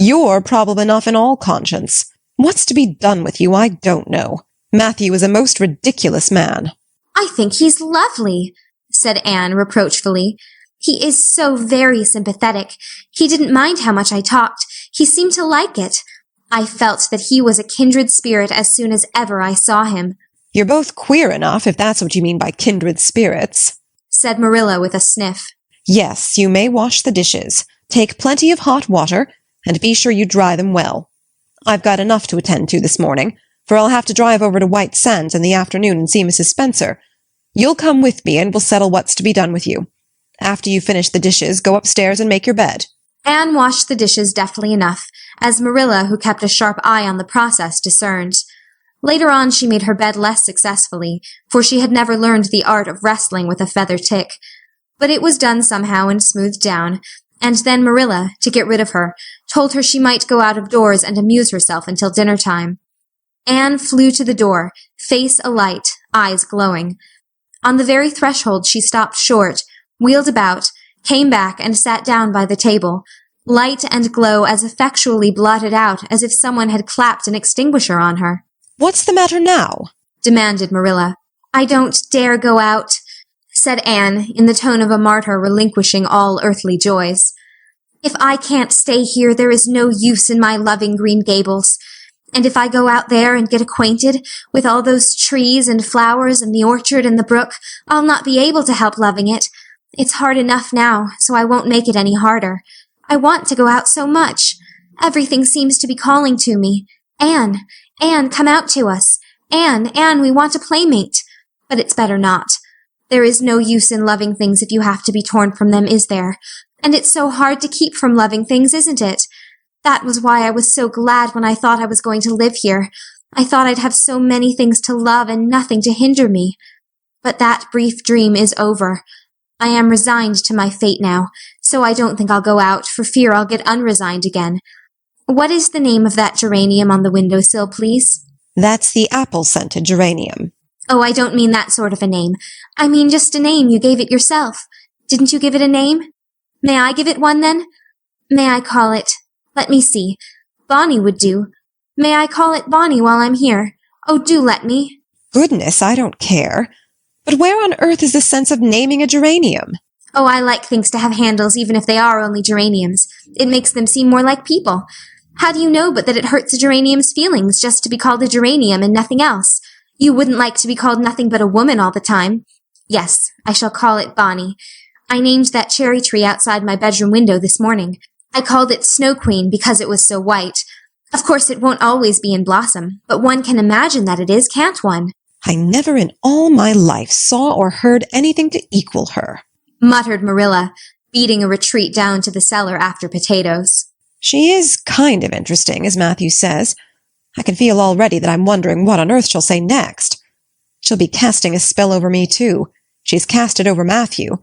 You're problem enough in all conscience. What's to be done with you, I don't know. Matthew is a most ridiculous man." "I think he's lovely," said Anne reproachfully. "He is so very sympathetic. He didn't mind how much I talked. He seemed to like it. I felt that he was a kindred spirit as soon as ever I saw him." "You're both queer enough, if that's what you mean by kindred spirits," said Marilla with a sniff. "Yes, you may wash the dishes. Take plenty of hot water, and be sure you dry them well. I've got enough to attend to this morning, for I'll have to drive over to White Sands in the afternoon and see Mrs. Spencer. You'll come with me, and we'll settle what's to be done with you. After you finish the dishes, go upstairs and make your bed." Anne washed the dishes deftly enough, as Marilla, who kept a sharp eye on the process, discerned. Later on she made her bed less successfully, for she had never learned the art of wrestling with a feather tick. But it was done somehow and smoothed down, and then Marilla, to get rid of her, told her she might go out of doors and amuse herself until dinner time. Anne flew to the door, face alight, eyes glowing. On the very threshold she stopped short, wheeled about, came back and sat down by the table, light and glow as effectually blotted out as if someone had clapped an extinguisher on her. "What's the matter now?" demanded Marilla. "I don't dare go out," said Anne, in the tone of a martyr relinquishing all earthly joys. "If I can't stay here, there is no use in my loving Green Gables. And if I go out there and get acquainted with all those trees and flowers and the orchard and the brook, I'll not be able to help loving it. It's hard enough now, so I won't make it any harder. I want to go out so much. Everything seems to be calling to me. Anne, Anne, come out to us. Anne, we want a playmate. But it's better not. There is no use in loving things if you have to be torn from them, is there? And it's so hard to keep from loving things, isn't it? That was why I was so glad when I thought I was going to live here. I thought I'd have so many things to love and nothing to hinder me. But that brief dream is over. I am resigned to my fate now, so I don't think I'll go out for fear I'll get unresigned again. What is the name of that geranium on the windowsill, please?" "That's the apple-scented geranium." "Oh, I don't mean that sort of a name. I mean just a name. You gave it yourself. Didn't you give it a name? May I give it one, then? May I call it— let me see. Bonnie would do. May I call it Bonnie while I'm here? Oh, do let me." "Goodness, I don't care. But where on earth is the sense of naming a geranium?" "Oh, I like things to have handles even if they are only geraniums. It makes them seem more like people. How do you know but that it hurts a geranium's feelings just to be called a geranium and nothing else? You wouldn't like to be called nothing but a woman all the time. Yes, I shall call it Bonnie. I named that cherry tree outside my bedroom window this morning. I called it Snow Queen because it was so white. Of course it won't always be in blossom, but one can imagine that it is, can't one?" "I never in all my life saw or heard anything to equal her," muttered Marilla, beating a retreat down to the cellar after potatoes. "She is kind of interesting, as Matthew says. I can feel already that I'm wondering what on earth she'll say next. She'll be casting a spell over me, too. She's cast it over Matthew.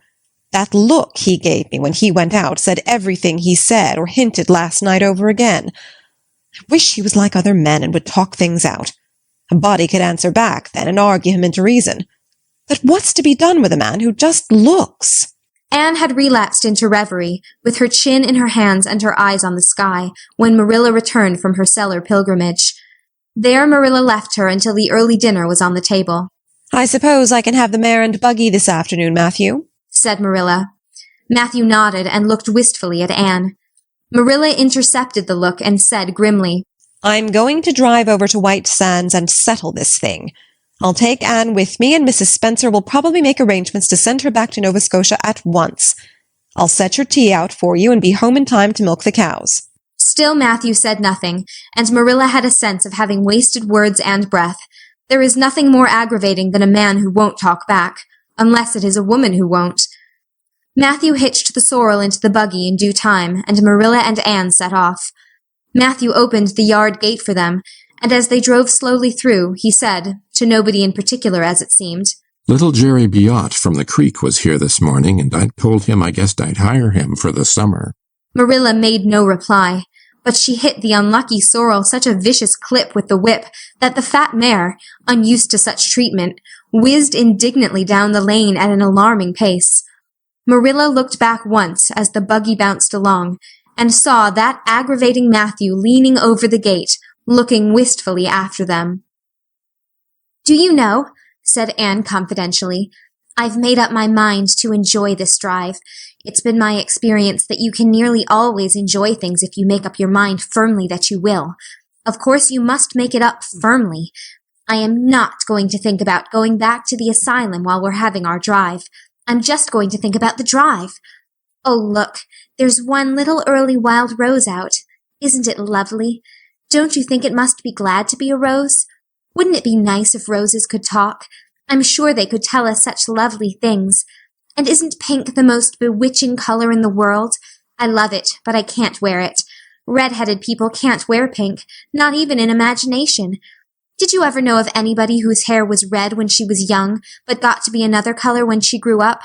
That look he gave me when he went out said everything he said or hinted last night over again. I wish he was like other men and would talk things out. A body could answer back then and argue him into reason. But what's to be done with a man who just looks?" Anne had relapsed into reverie, with her chin in her hands and her eyes on the sky, when Marilla returned from her cellar pilgrimage. There Marilla left her until the early dinner was on the table. "I suppose I can have the mare and buggy this afternoon, Matthew?" said Marilla. Matthew nodded and looked wistfully at Anne. Marilla intercepted the look and said grimly, "I'm going to drive over to White Sands and settle this thing. I'll take Anne with me, and Mrs. Spencer will probably make arrangements to send her back to Nova Scotia at once. I'll set your tea out for you and be home in time to milk the cows." Still Matthew said nothing, and Marilla had a sense of having wasted words and breath. There is nothing more aggravating than a man who won't talk back, unless it is a woman who won't. Matthew hitched the sorrel into the buggy in due time, and Marilla and Anne set off. Matthew opened the yard gate for them, and as they drove slowly through, he said, to nobody in particular as it seemed, "Little Jerry Biot from the creek was here this morning, and I told him I guessed I'd hire him for the summer." Marilla made no reply, but she hit the unlucky sorrel such a vicious clip with the whip that the fat mare, unused to such treatment, whizzed indignantly down the lane at an alarming pace. Marilla looked back once as the buggy bounced along, and saw that aggravating Matthew leaning over the gate, looking wistfully after them. "Do you know," said Anne confidentially, "I've made up my mind to enjoy this drive. It's been my experience that you can nearly always enjoy things if you make up your mind firmly that you will. Of course, you must make it up firmly. I am not going to think about going back to the asylum while we're having our drive. I'm just going to think about the drive. Oh, look, there's one little early wild rose out. Isn't it lovely? Don't you think it must be glad to be a rose? Wouldn't it be nice if roses could talk? I'm sure they could tell us such lovely things. And isn't pink the most bewitching color in the world? I love it, but I can't wear it. Red-headed people can't wear pink, not even in imagination. Did you ever know of anybody whose hair was red when she was young, but got to be another color when she grew up?"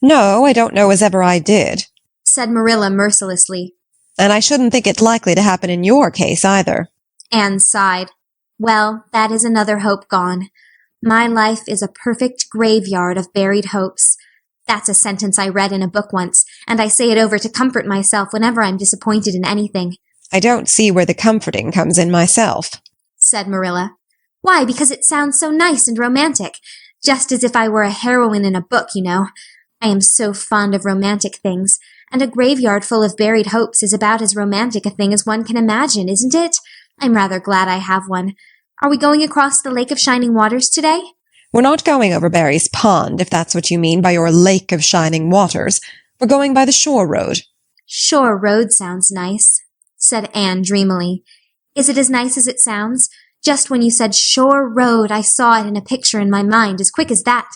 "No, I don't know as ever I did," said Marilla mercilessly. "and I shouldn't think it likely to happen in your case either." Anne sighed. "Well, that is another hope gone. My life is a perfect graveyard of buried hopes. That's a sentence I read in a book once, and I say it over to comfort myself whenever I'm disappointed in anything," "I don't see where the comforting comes in myself," said Marilla. "Why, because it sounds so nice and romantic, just as if I were a heroine in a book, you know. I am so fond of romantic things, and a graveyard full of buried hopes is about as romantic a thing as one can imagine, isn't it? I'm rather glad I have one. Are we going across the Lake of Shining Waters today?" "We're not going over Barry's Pond, if that's what you mean by your Lake of Shining Waters. We're going by the shore road." "Shore road sounds nice," said Anne dreamily. "Is it as nice as it sounds? Just when you said shore road, I saw it in a picture in my mind as quick as that.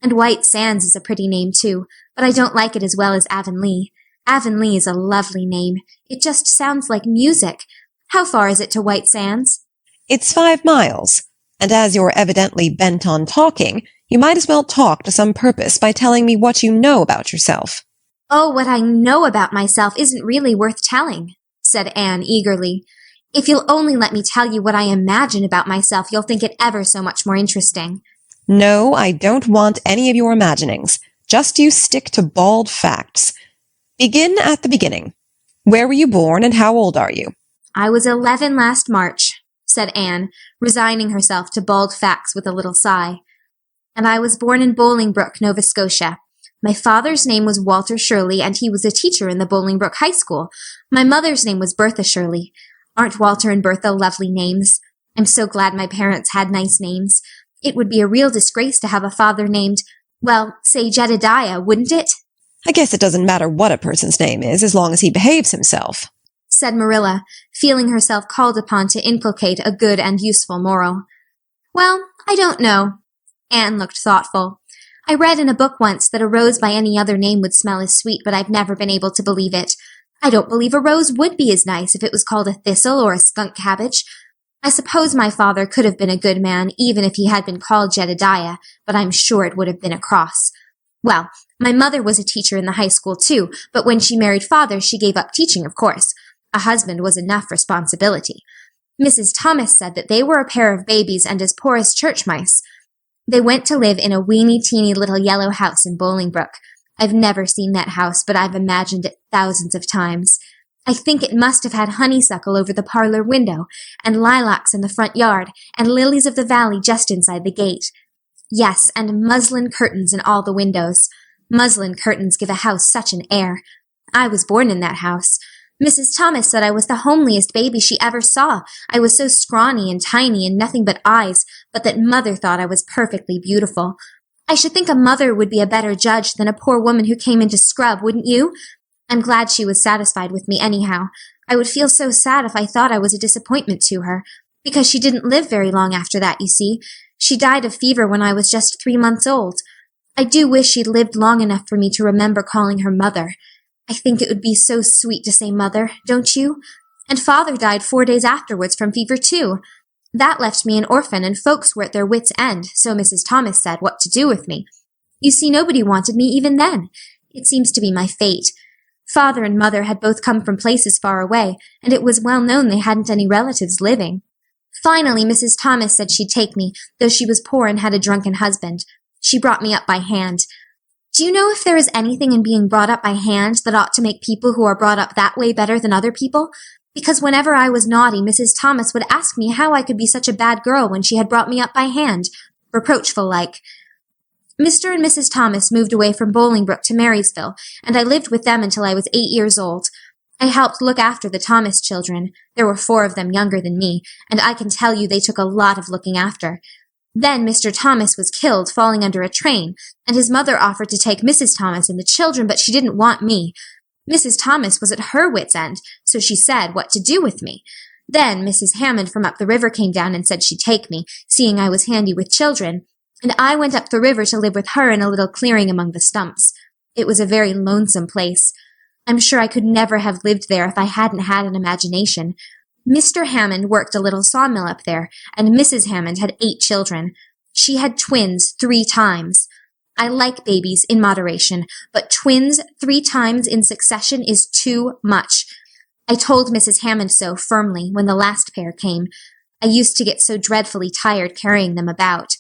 And White Sands is a pretty name, too, but I don't like it as well as Avonlea. Avonlea is a lovely name. It just sounds like music. How far is it to White Sands?" "It's 5 miles, and as you're evidently bent on talking, you might as well talk to some purpose by telling me what you know about yourself." "Oh, what I know about myself isn't really worth telling," said Anne eagerly. "If you'll only let me tell you what I imagine about myself, you'll think it ever so much more interesting." "No, I don't want any of your imaginings. Just you stick to bald facts. Begin at the beginning. Where were you born and how old are you?" "I was 11 last March," said Anne, resigning herself to bald facts with a little sigh. "And I was born in Bolingbroke, Nova Scotia. My father's name was Walter Shirley, and he was a teacher in the Bolingbroke High School. My mother's name was Bertha Shirley. Aren't Walter and Bertha lovely names? I'm so glad my parents had nice names. It would be a real disgrace to have a father named, well, say Jedediah, wouldn't it?" "I guess it doesn't matter what a person's name is, as long as he behaves himself," said Marilla, feeling herself called upon to inculcate a good and useful moral. "Well, I don't know." Anne looked thoughtful. "I read in a book once that a rose by any other name would smell as sweet, but I've never been able to believe it. I don't believe a rose would be as nice if it was called a thistle or a skunk cabbage. I suppose my father could have been a good man even if he had been called Jedediah, but I'm sure it would have been a cross. Well, my mother was a teacher in the high school too, but when she married father, she gave up teaching, of course. A husband was enough responsibility. Mrs. Thomas said that they were a pair of babies and as poor as church mice. They went to live in a weeny-teeny little yellow house in Bolingbroke. I've never seen that house, but I've imagined it thousands of times. I think it must have had honeysuckle over the parlor window, and lilacs in the front yard, and lilies of the valley just inside the gate. Yes, and muslin curtains in all the windows. Muslin curtains give a house such an air. I was born in that house. Mrs. Thomas said I was the homeliest baby she ever saw. I was so scrawny and tiny and nothing but eyes, but that Mother thought I was perfectly beautiful. I should think a mother would be a better judge than a poor woman who came into scrub, wouldn't you? I'm glad she was satisfied with me anyhow. I would feel so sad if I thought I was a disappointment to her, because she didn't live very long after that, you see. She died of fever when I was just 3 months old. I do wish she'd lived long enough for me to remember calling her Mother. I think it would be so sweet to say Mother, don't you? And Father died 4 days afterwards from fever too. That left me an orphan, and folks were at their wits' end, so Mrs. Thomas said, what to do with me. You see, nobody wanted me even then. It seems to be my fate. Father and Mother had both come from places far away, and it was well known they hadn't any relatives living. Finally, Mrs. Thomas said she'd take me, though she was poor and had a drunken husband. She brought me up by hand. Do you know if there is anything in being brought up by hand that ought to make people who are brought up that way better than other people? Because whenever I was naughty, Mrs. Thomas would ask me how I could be such a bad girl when she had brought me up by hand, reproachful-like. Mr. and Mrs. Thomas moved away from Bolingbroke to Marysville, and I lived with them until I was 8 years old. I helped look after the Thomas children. There were 4 of them younger than me, and I can tell you they took a lot of looking after. Then Mr. Thomas was killed falling under a train, and his mother offered to take Mrs. Thomas and the children, but she didn't want me. Mrs. Thomas was at her wit's end, so she said what to do with me. Then Mrs. Hammond from up the river came down and said she'd take me, seeing I was handy with children, and I went up the river to live with her in a little clearing among the stumps. It was a very lonesome place. I'm sure I could never have lived there if I hadn't had an imagination. Mr. Hammond worked a little sawmill up there, and Mrs. Hammond had 8 children. She had twins 3 times. I like babies in moderation, but twins 3 times in succession is too much. I told Mrs. Hammond so firmly when the last pair came. I used to get so dreadfully tired carrying them about.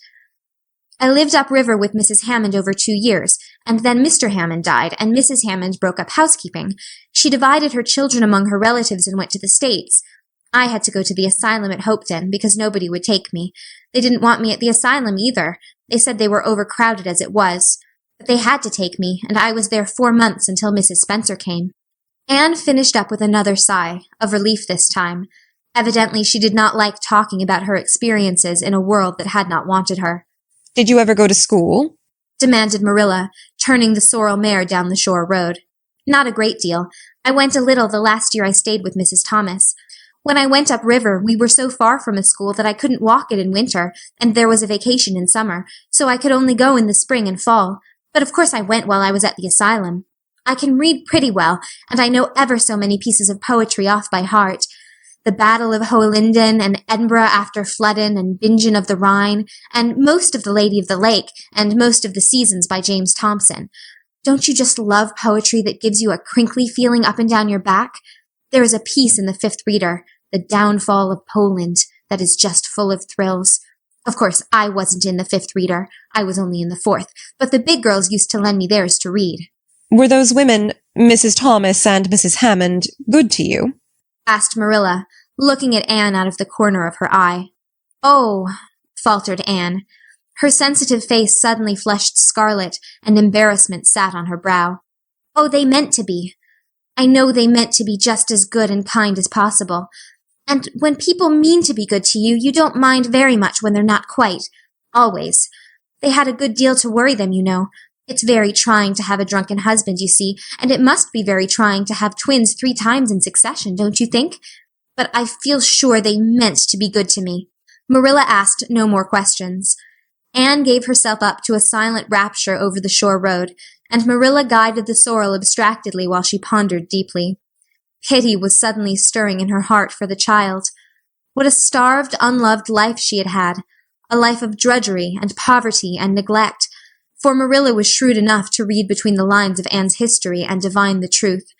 I lived upriver with Mrs. Hammond over 2 years, and then Mr. Hammond died, and Mrs. Hammond broke up housekeeping. She divided her children among her relatives and went to the States. I had to go to the asylum at Hopeton because nobody would take me. They didn't want me at the asylum either. They said they were overcrowded as it was. But they had to take me, and I was there 4 months until Mrs. Spencer came. Anne finished up with another sigh, of relief this time. Evidently she did not like talking about her experiences in a world that had not wanted her. Did you ever go to school? Demanded Marilla, turning the sorrel mare down the shore road. Not a great deal. I went a little the last year I stayed with Mrs. Thomas. When I went upriver, we were so far from a school that I couldn't walk it in winter, and there was a vacation in summer, so I could only go in the spring and fall. But of course I went while I was at the asylum. I can read pretty well, and I know ever so many pieces of poetry off by heart. The Battle of Hohenlinden, and Edinburgh after Flodden, and Bingen of the Rhine, and most of The Lady of the Lake, and most of The Seasons by James Thomson. Don't you just love poetry that gives you a crinkly feeling up and down your back? There is a piece in the 5th Reader, The Downfall of Poland, that is just full of thrills. Of course, I wasn't in the 5th Reader. I was only in the 4th, but the big girls used to lend me theirs to read. Were those women, Mrs. Thomas and Mrs. Hammond, good to you? Asked Marilla, looking at Anne out of the corner of her eye. Oh, faltered Anne. Her sensitive face suddenly flushed scarlet, and embarrassment sat on her brow. Oh, they meant to be. I know they meant to be just as good and kind as possible. And when people mean to be good to you, you don't mind very much when they're not quite. Always. They had a good deal to worry them, you know. It's very trying to have a drunken husband, you see, and it must be very trying to have twins 3 times in succession, don't you think? But I feel sure they meant to be good to me. Marilla asked no more questions. Anne gave herself up to a silent rapture over the shore road, and Marilla guided the sorrel abstractedly while she pondered deeply. Pity was suddenly stirring in her heart for the child. What a starved, unloved life she had had, a life of drudgery and poverty and neglect, for Marilla was shrewd enough to read between the lines of Anne's history and divine the truth.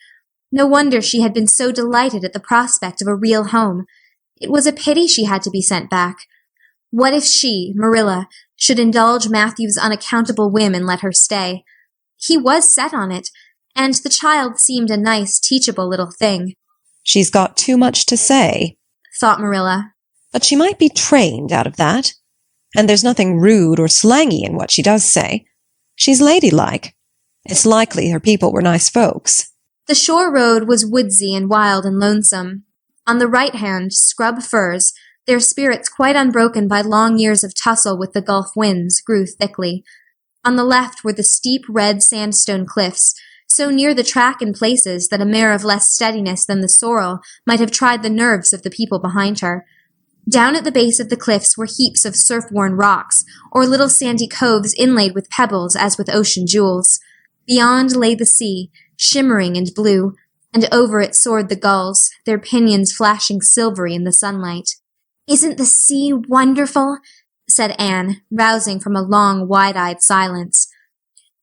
No wonder she had been so delighted at the prospect of a real home. It was a pity she had to be sent back. What if she, Marilla, should indulge Matthew's unaccountable whim and let her stay? He was set on it, and the child seemed a nice, teachable little thing. She's got too much to say, thought Marilla. But she might be trained out of that. And there's nothing rude or slangy in what she does say. She's ladylike. It's likely her people were nice folks. The shore road was woodsy and wild and lonesome. On the right hand, scrub firs, their spirits quite unbroken by long years of tussle with the Gulf winds, grew thickly. On the left were the steep red sandstone cliffs, so near the track in places that a mare of less steadiness than the sorrel might have tried the nerves of the people behind her. Down at the base of the cliffs were heaps of surf-worn rocks, or little sandy coves inlaid with pebbles as with ocean jewels. Beyond lay the sea, shimmering and blue, and over it soared the gulls, their pinions flashing silvery in the sunlight. "Isn't the sea wonderful?" said Anne, rousing from a long, wide-eyed silence.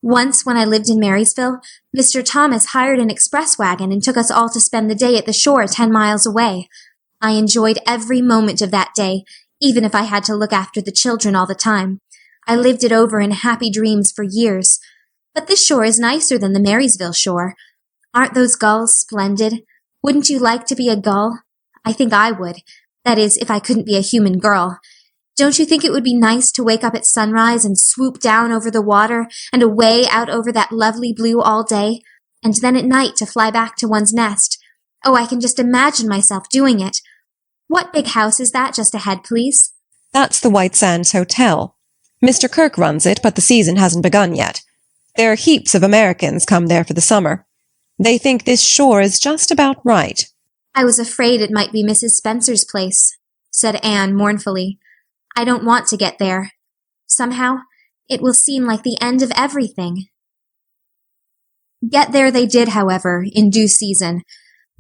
"Once, when I lived in Marysville, Mr. Thomas hired an express wagon and took us all to spend the day at the shore 10 miles away. I enjoyed every moment of that day, even if I had to look after the children all the time. I lived it over in happy dreams for years. But this shore is nicer than the Marysville shore. Aren't those gulls splendid? Wouldn't you like to be a gull? I think I would. That is, if I couldn't be a human girl. Don't you think it would be nice to wake up at sunrise and swoop down over the water and away out over that lovely blue all day, and then at night to fly back to one's nest? Oh, I can just imagine myself doing it. What big house is that just ahead, please? That's the White Sands Hotel. Mr. Kirk runs it, but the season hasn't begun yet. There are heaps of Americans come there for the summer. They think this shore is just about right. I was afraid it might be Mrs. Spencer's place, said Anne mournfully. I don't want to get there. Somehow, it will seem like the end of everything. Get there they did, however, in due season.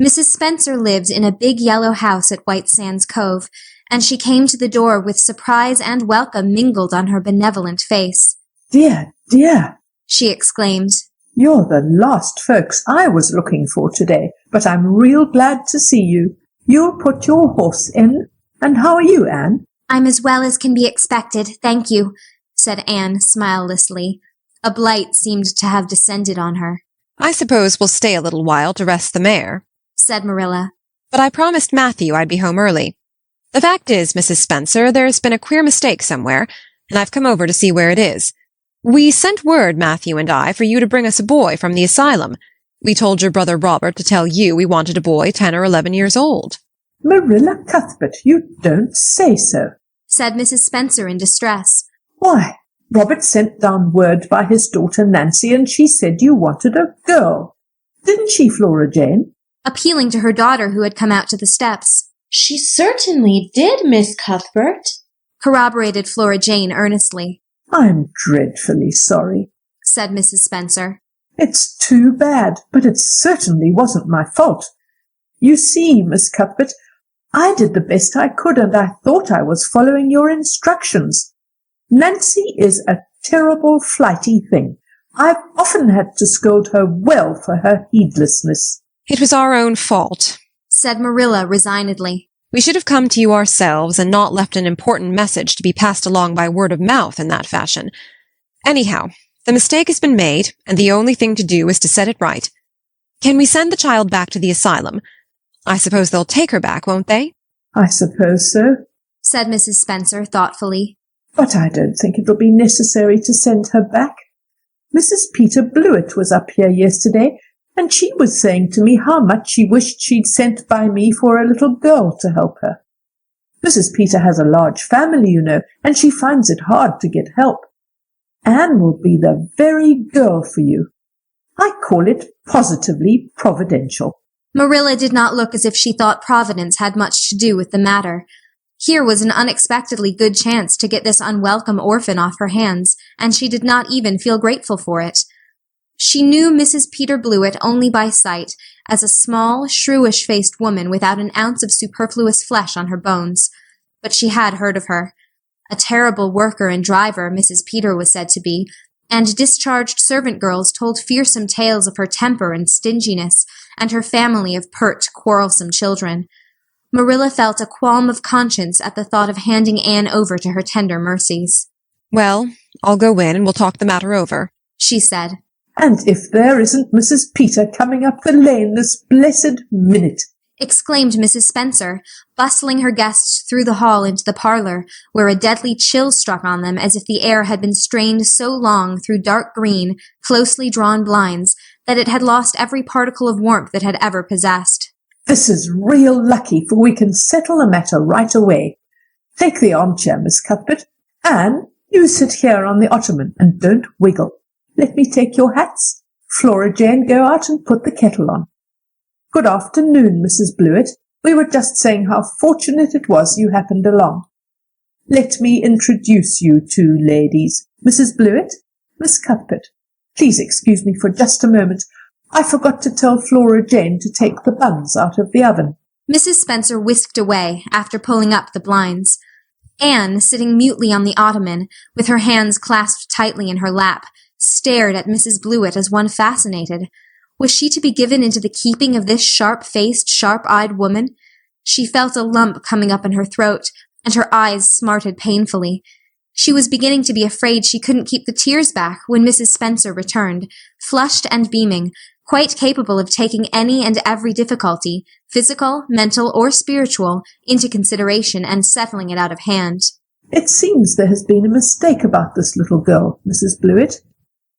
Mrs. Spencer lived in a big yellow house at White Sands Cove, and she came to the door with surprise and welcome mingled on her benevolent face. "Dear, dear," she exclaimed. "you're the last folks I was looking for today, but I'm real glad to see you. You'll put your horse in. And how are you, Anne?" I'm as well as can be expected, thank you, said Anne smilelessly. A blight seemed to have descended on her. I suppose we'll stay a little while to rest the mare, said Marilla. But I promised Matthew I'd be home early. The fact is, Mrs. Spencer, there's been a queer mistake somewhere, and I've come over to see where it is. We sent word, Matthew and I, for you to bring us a boy from the asylum. We told your brother Robert to tell you we wanted a boy 10 or 11 years old. "Marilla Cuthbert, you don't say so," said Mrs. Spencer in distress. "Why, Robert sent down word by his daughter Nancy, and she said you wanted a girl. Didn't she, Flora Jane?" Appealing to her daughter who had come out to the steps. "She certainly did, Miss Cuthbert," corroborated Flora Jane earnestly. "I'm dreadfully sorry," said Mrs. Spencer. "It's too bad, but it certainly wasn't my fault. You see, Miss Cuthbert, I did the best I could, and I thought I was following your instructions. Nancy is a terrible flighty thing. I've often had to scold her well for her heedlessness." It was our own fault, said Marilla resignedly. We should have come to you ourselves and not left an important message to be passed along by word of mouth in that fashion. Anyhow, the mistake has been made, and the only thing to do is to set it right. Can we send the child back to the asylum? I suppose they'll take her back, won't they? "I suppose so," said Mrs. Spencer thoughtfully. "but I don't think it'll be necessary to send her back. Mrs. Peter Blewett was up here yesterday, and she was saying to me how much she wished she'd sent by me for a little girl to help her. Mrs. Peter has a large family, you know, and she finds it hard to get help. Anne will be the very girl for you. I call it positively providential." Marilla did not look as if she thought Providence had much to do with the matter. Here was an unexpectedly good chance to get this unwelcome orphan off her hands, and she did not even feel grateful for it. She knew Mrs. Peter Blewett only by sight, as a small, shrewish-faced woman without an ounce of superfluous flesh on her bones. But she had heard of her. A terrible worker and driver, Mrs. Peter was said to be, and discharged servant girls told fearsome tales of her temper and stinginess, and her family of pert, quarrelsome children. Marilla felt a qualm of conscience at the thought of handing Anne over to her tender mercies. Well, I'll go in and we'll talk the matter over, she said. "And if there isn't Mrs. Peter coming up the lane this blessed minute," exclaimed Mrs. Spencer, bustling her guests through the hall into the parlor, where a deadly chill struck on them as if the air had been strained so long through dark green, closely drawn blinds that it had lost every particle of warmth it had ever possessed. "This is real lucky, for we can settle the matter right away. Take the armchair, Miss Cuthbert. Anne, you sit here on the ottoman and don't wiggle. Let me take your hats. Flora Jane, go out and put the kettle on. Good afternoon, Mrs. Blewett. We were just saying how fortunate it was you happened along. Let me introduce you two ladies. Mrs. Blewett, Miss Cuthbert. Please excuse me for just a moment. I forgot to tell Flora Jane to take the buns out of the oven." Mrs. Spencer whisked away after pulling up the blinds. Anne, sitting mutely on the ottoman, with her hands clasped tightly in her lap, stared at Mrs. Blewett as one fascinated. Was she to be given into the keeping of this sharp-faced, sharp-eyed woman? She felt a lump coming up in her throat, and her eyes smarted painfully. She was beginning to be afraid she couldn't keep the tears back when Mrs. Spencer returned, flushed and beaming, quite capable of taking any and every difficulty, physical, mental, or spiritual, into consideration and settling it out of hand. "It seems there has been a mistake about this little girl, Mrs. Blewett,"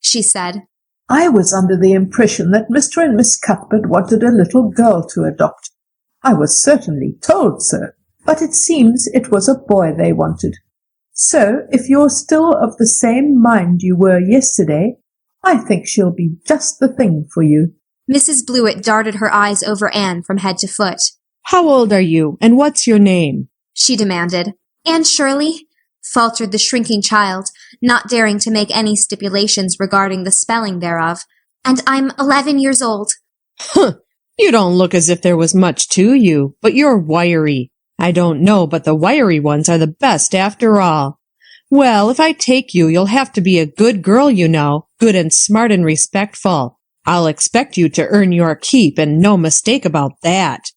she said. "I was under the impression that Mr. and Miss Cuthbert wanted a little girl to adopt. I was certainly told so, but it seems it was a boy they wanted. So, if you're still of the same mind you were yesterday, I think she'll be just the thing for you." Mrs. Blewett darted her eyes over Anne from head to foot. "How old are you, and what's your name?" she demanded. "Anne Shirley," faltered the shrinking child, not daring to make any stipulations regarding the spelling thereof. "And I'm 11 years old." "Huh! You don't look as if there was much to you, but you're wiry. I don't know, but the wiry ones are the best after all. Well, if I take you, you'll have to be a good girl, you know, good and smart and respectful. I'll expect you to earn your keep, and no mistake about that.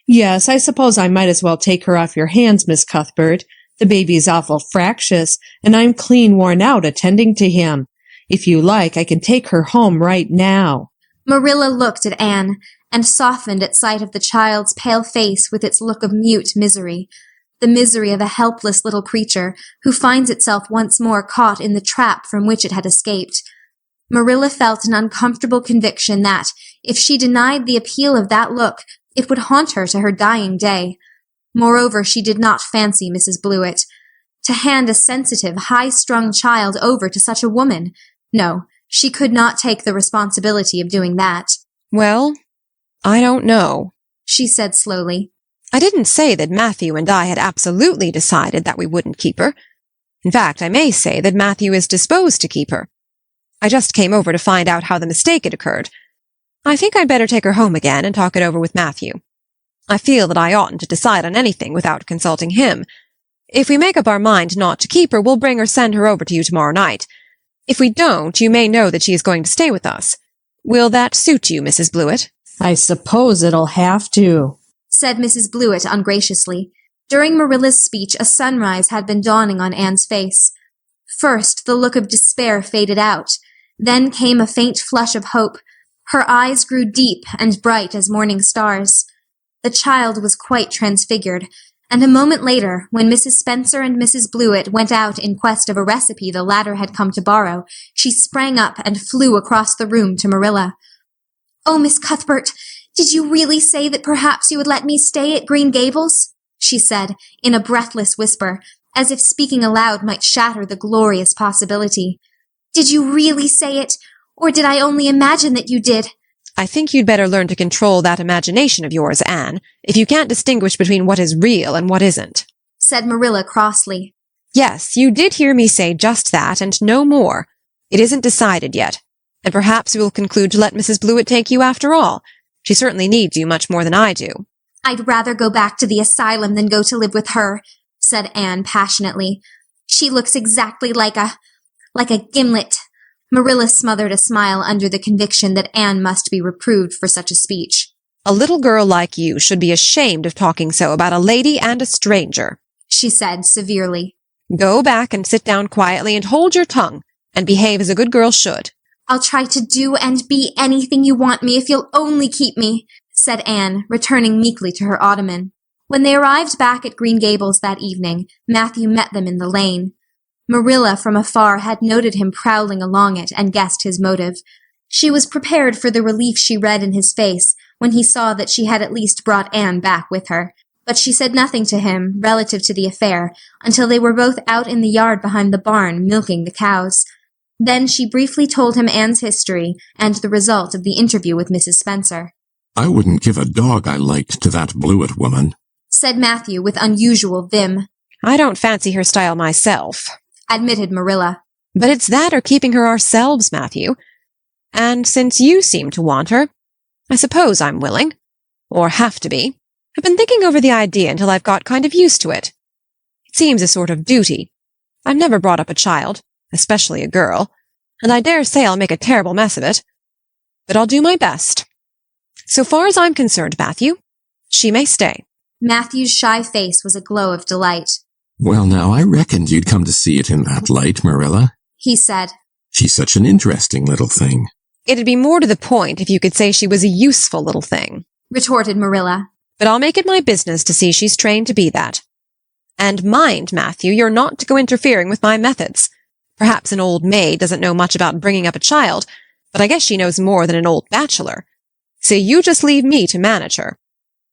Yes, I suppose I might as well take her off your hands, Miss Cuthbert. The baby's awful fractious, and I'm clean worn out attending to him. If you like, I can take her home right now." Marilla looked at Anne, and softened at sight of the child's pale face with its look of mute misery, the misery of a helpless little creature who finds itself once more caught in the trap from which it had escaped. Marilla felt an uncomfortable conviction that, if she denied the appeal of that look, it would haunt her to her dying day. Moreover, she did not fancy Mrs. Blewett. To hand a sensitive, high-strung child over to such a woman! No, she could not take the responsibility of doing that. "Well, I don't know," she said slowly. "I didn't say that Matthew and I had absolutely decided that we wouldn't keep her. In fact, I may say that Matthew is disposed to keep her. I just came over to find out how the mistake had occurred. I think I'd better take her home again and talk it over with Matthew. I feel that I oughtn't to decide on anything without consulting him. If we make up our mind not to keep her, we'll bring or send her over to you tomorrow night. If we don't, you may know that she is going to stay with us. Will that suit you, Mrs. Blewett?" "I suppose it'll have to," said Mrs. Blewett ungraciously. During Marilla's speech, a sunrise had been dawning on Anne's face. First, the look of despair faded out. Then came a faint flush of hope. Her eyes grew deep and bright as morning stars. The child was quite transfigured, and a moment later, when Mrs. Spencer and Mrs. Blewett went out in quest of a recipe the latter had come to borrow, she sprang up and flew across the room to Marilla. "Oh, Miss Cuthbert, did you really say that perhaps you would let me stay at Green Gables?" she said, in a breathless whisper, as if speaking aloud might shatter the glorious possibility. "Did you really say it, or did I only imagine that you did?" "I think you'd better learn to control that imagination of yours, Anne, if you can't distinguish between what is real and what isn't," said Marilla crossly. "Yes, you did hear me say just that, and no more. It isn't decided yet, and perhaps we will conclude to let Mrs. Blewett take you after all. She certainly needs you much more than I do." "I'd rather go back to the asylum than go to live with her," said Anne passionately. "She looks exactly like a gimlet." Marilla smothered a smile under the conviction that Anne must be reproved for such a speech. "A little girl like you should be ashamed of talking so about a lady and a stranger," she said severely. "Go back and sit down quietly and hold your tongue, and behave as a good girl should." "I'll try to do and be anything you want me if you'll only keep me," said Anne, returning meekly to her ottoman. When they arrived back at Green Gables that evening, Matthew met them in the lane. Marilla from afar had noted him prowling along it and guessed his motive. She was prepared for the relief she read in his face when he saw that she had at least brought Anne back with her, but she said nothing to him relative to the affair until they were both out in the yard behind the barn milking the cows. Then she briefly told him Anne's history and the result of the interview with Mrs. Spencer. "I wouldn't give a dog I liked to that Blewett woman," said Matthew with unusual vim. "I don't fancy her style myself," admitted Marilla. "But it's that or keeping her ourselves, Matthew. And since you seem to want her, I suppose I'm willing. Or have to be. I've been thinking over the idea until I've got kind of used to it. It seems a sort of duty. I've never brought up a child, especially a girl, and I dare say I'll make a terrible mess of it. But I'll do my best. So far as I'm concerned, Matthew, she may stay." Matthew's shy face was a glow of delight. Well, now, I reckoned you'd come to see it in that light, Marilla, he said. She's such an interesting little thing. It'd be more to the point if you could say she was a useful little thing, retorted Marilla. But I'll make it my business to see she's trained to be that. And mind, Matthew, you're not to go interfering with my methods. Perhaps an old maid doesn't know much about bringing up a child, but I guess she knows more than an old bachelor. So you just leave me to manage her.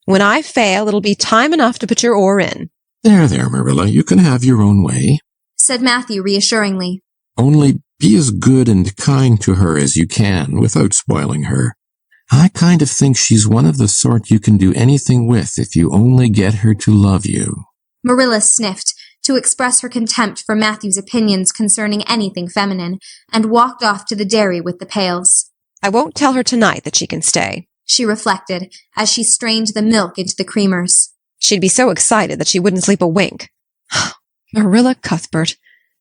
When I fail, it'll be time enough to put your oar in. There, Marilla, you can have your own way, said Matthew reassuringly. Only be as good and kind to her as you can without spoiling her. I kind of think she's one of the sort you can do anything with if you only get her to love you. Marilla sniffed to express her contempt for Matthew's opinions concerning anything feminine, and walked off to the dairy with the pails. I won't tell her tonight that she can stay, she reflected, as she strained the milk into the creamers. She'd be so excited that she wouldn't sleep a wink. Marilla Cuthbert,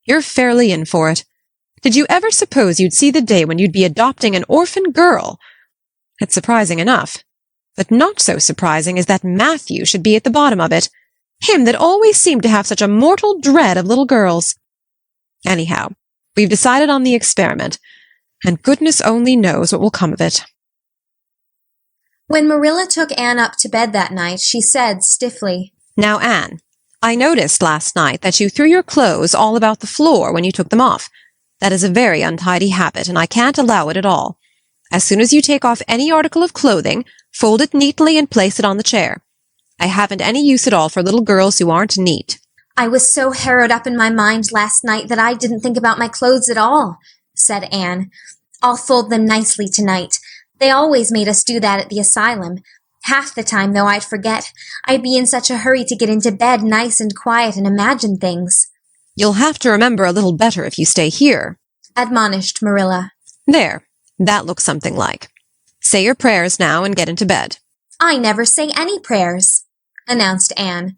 you're fairly in for it. Did you ever suppose you'd see the day when you'd be adopting an orphan girl? It's surprising enough, but not so surprising as that Matthew should be at the bottom of it. Him that always seemed to have such a mortal dread of little girls. Anyhow, we've decided on the experiment, and goodness only knows what will come of it. When Marilla took Anne up to bed that night, she said stiffly, Now, Anne, I noticed last night that you threw your clothes all about the floor when you took them off. That is a very untidy habit, and I can't allow it at all. As soon as you take off any article of clothing, fold it neatly and place it on the chair. I haven't any use at all for little girls who aren't neat. I was so harrowed up in my mind last night that I didn't think about my clothes at all, said Anne. I'll fold them nicely tonight. They always made us do that at the asylum. Half the time, though, I'd forget. I'd be in such a hurry to get into bed nice and quiet and imagine things. You'll have to remember a little better if you stay here, admonished Marilla. There, that looks something like. Say your prayers now and get into bed. I never say any prayers, announced Anne.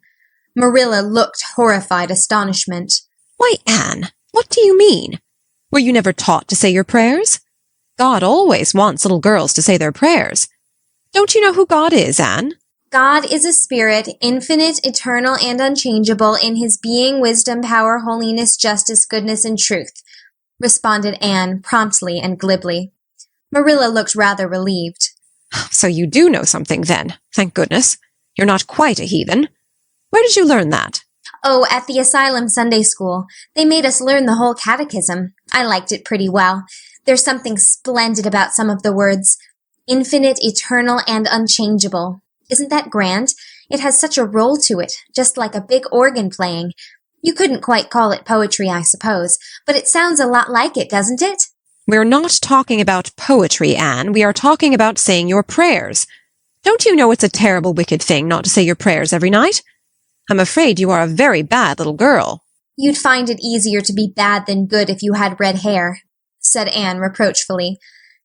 Marilla looked horrified astonishment. Why, Anne, what do you mean? Were you never taught to say your prayers? God always wants little girls to say their prayers. Don't you know who God is, Anne? God is a spirit, infinite, eternal, and unchangeable in his being, wisdom, power, holiness, justice, goodness, and truth, responded Anne promptly and glibly. Marilla looked rather relieved. So you do know something, then. Thank goodness. You're not quite a heathen. Where did you learn that? Oh, at the asylum Sunday school. They made us learn the whole catechism. I liked it pretty well. There's something splendid about some of the words. Infinite, eternal, and unchangeable. Isn't that grand? It has such a roll to it, just like a big organ playing. You couldn't quite call it poetry, I suppose, but it sounds a lot like it, doesn't it? We're not talking about poetry, Anne. We are talking about saying your prayers. Don't you know it's a terrible, wicked thing not to say your prayers every night? I'm afraid you are a very bad little girl. You'd find it easier to be bad than good if you had red hair, said Anne reproachfully.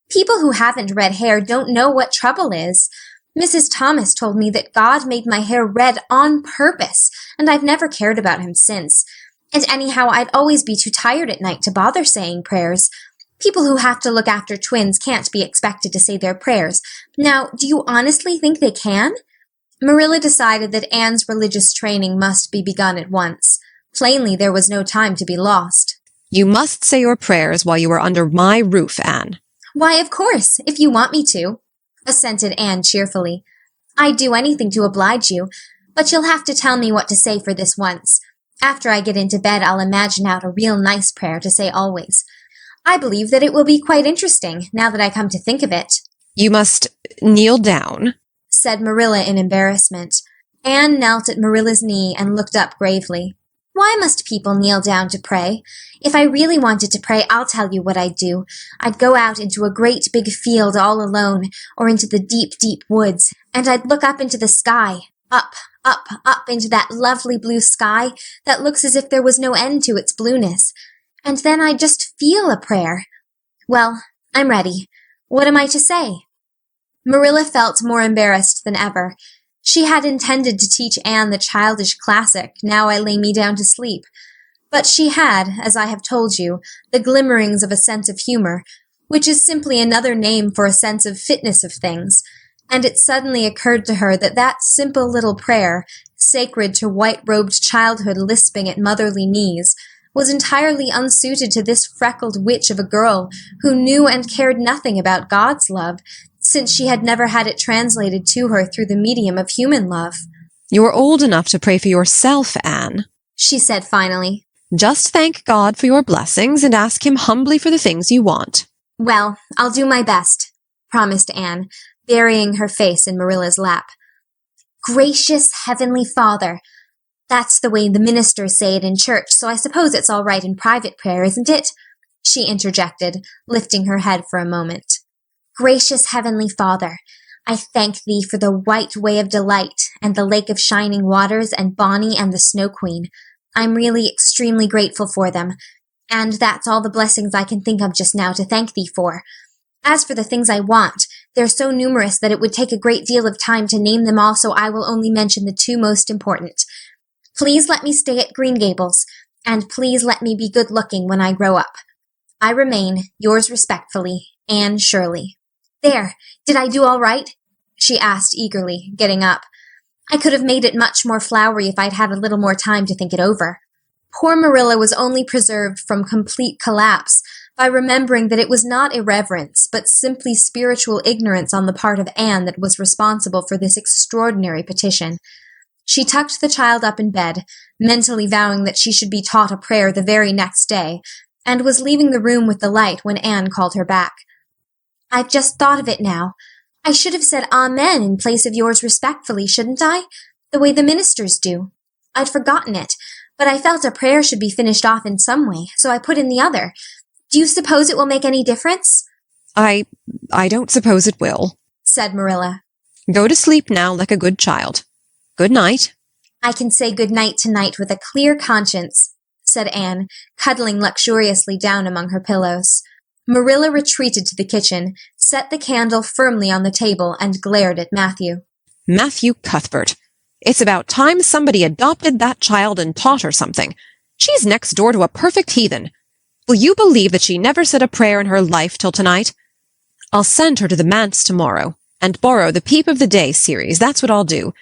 People who haven't red hair don't know what trouble is. Mrs. Thomas told me that God made my hair red on purpose, and I've never cared about him since. And anyhow, I'd always be too tired at night to bother saying prayers. People who have to look after twins can't be expected to say their prayers. Now, do you honestly think they can? Marilla decided that Anne's religious training must be begun at once. Plainly, there was no time to be lost. You must say your prayers while you are under my roof, Anne. Why, of course, if you want me to, assented Anne cheerfully. I'd do anything to oblige you, but you'll have to tell me what to say for this once. After I get into bed, I'll imagine out a real nice prayer to say always. I believe that it will be quite interesting, now that I come to think of it. You must kneel down, said Marilla in embarrassment. Anne knelt at Marilla's knee and looked up gravely. Why must people kneel down to pray? If I really wanted to pray, I'll tell you what I'd do. I'd go out into a great big field all alone, or into the deep, deep woods, and I'd look up into the sky, up, up, up into that lovely blue sky that looks as if there was no end to its blueness. And then I'd just feel a prayer. Well, I'm ready. What am I to say? Marilla felt more embarrassed than ever. She had intended to teach Anne the childish classic, Now I Lay Me Down to Sleep. But she had, as I have told you, the glimmerings of a sense of humor, which is simply another name for a sense of fitness of things, and it suddenly occurred to her that that simple little prayer, sacred to white-robed childhood lisping at motherly knees, was entirely unsuited to this freckled witch of a girl who knew and cared nothing about God's love, since she had never had it translated to her through the medium of human love. "You're old enough to pray for yourself, Anne," she said finally. "Just thank God for your blessings and ask him humbly for the things you want." "Well, I'll do my best," promised Anne, burying her face in Marilla's lap. "Gracious Heavenly Father. That's the way the ministers say it in church, so I suppose it's all right in private prayer, isn't it?" she interjected, lifting her head for a moment. "Gracious Heavenly Father, I thank thee for the white way of delight, and the lake of shining waters, and Bonnie and the Snow Queen. I'm really extremely grateful for them, and that's all the blessings I can think of just now to thank thee for. As for the things I want, they're so numerous that it would take a great deal of time to name them all, so I will only mention the two most important. Please let me stay at Green Gables, and please let me be good-looking when I grow up. I remain, yours respectfully, Anne Shirley." "There, did I do all right?" she asked eagerly, getting up. "I could have made it much more flowery if I'd had a little more time to think it over." Poor Marilla was only preserved from complete collapse by remembering that it was not irreverence, but simply spiritual ignorance on the part of Anne that was responsible for this extraordinary petition. She tucked the child up in bed, mentally vowing that she should be taught a prayer the very next day, and was leaving the room with the light when Anne called her back. "I've just thought of it now. I should have said Amen in place of yours respectfully, shouldn't I? The way the ministers do. I'd forgotten it, but I felt a prayer should be finished off in some way, so I put in the other. Do you suppose it will make any difference?" I don't suppose it will," said Marilla. "Go to sleep now like a good child. Good night." "I can say good night tonight with a clear conscience," said Anne, cuddling luxuriously down among her pillows. Marilla retreated to the kitchen, set the candle firmly on the table, and glared at Matthew. "Matthew Cuthbert. It's about time somebody adopted that child and taught her something. She's next door to a perfect heathen. Will you believe that she never said a prayer in her life till tonight? I'll send her to the manse tomorrow, and borrow the Peep of the Day series, that's what I'll do.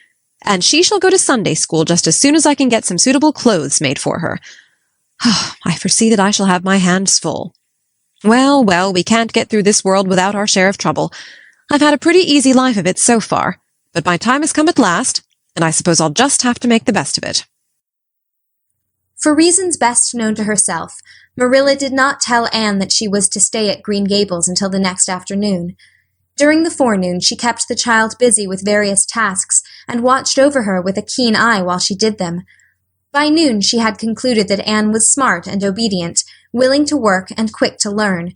And she shall go to Sunday school just as soon as I can get some suitable clothes made for her. I foresee that I shall have my hands full. Well, well, we can't get through this world without our share of trouble. I've had a pretty easy life of it so far, but my time has come at last, and I suppose I'll just have to make the best of it." For reasons best known to herself, Marilla did not tell Anne that she was to stay at Green Gables until the next afternoon. During the forenoon, she kept the child busy with various tasks and watched over her with a keen eye while she did them. By noon, she had concluded that Anne was smart and obedient, willing to work and quick to learn.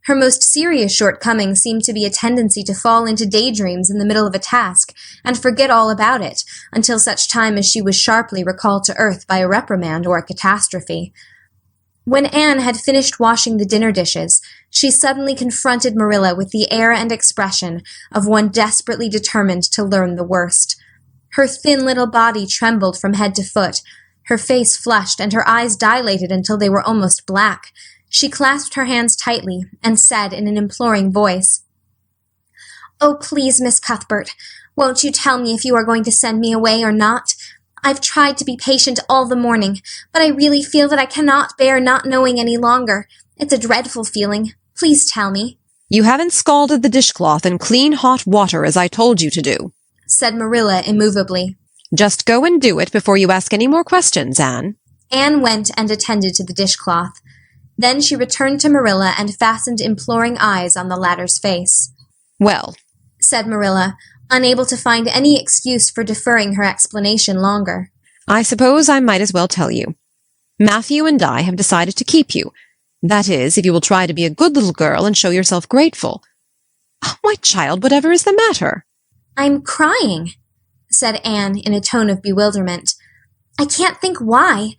Her most serious shortcoming seemed to be a tendency to fall into daydreams in the middle of a task and forget all about it until such time as she was sharply recalled to earth by a reprimand or a catastrophe. When Anne had finished washing the dinner dishes, she suddenly confronted Marilla with the air and expression of one desperately determined to learn the worst. Her thin little body trembled from head to foot, her face flushed, and her eyes dilated until they were almost black. She clasped her hands tightly and said in an imploring voice, "Oh, please, Miss Cuthbert, won't you tell me if you are going to send me away or not? I've tried to be patient all the morning, but I really feel that I cannot bear not knowing any longer. It's a dreadful feeling. Please tell me." "You haven't scalded the dishcloth in clean hot water as I told you to do," said Marilla immovably. "Just go and do it before you ask any more questions, Anne." Anne went and attended to the dishcloth. Then she returned to Marilla and fastened imploring eyes on the latter's face. "Well," said Marilla, unable to find any excuse for deferring her explanation longer, "I suppose I might as well tell you. Matthew and I have decided to keep you. That is, if you will try to be a good little girl and show yourself grateful. Why, child, whatever is the matter?" "I'm crying," said Anne in a tone of bewilderment. "I can't think why.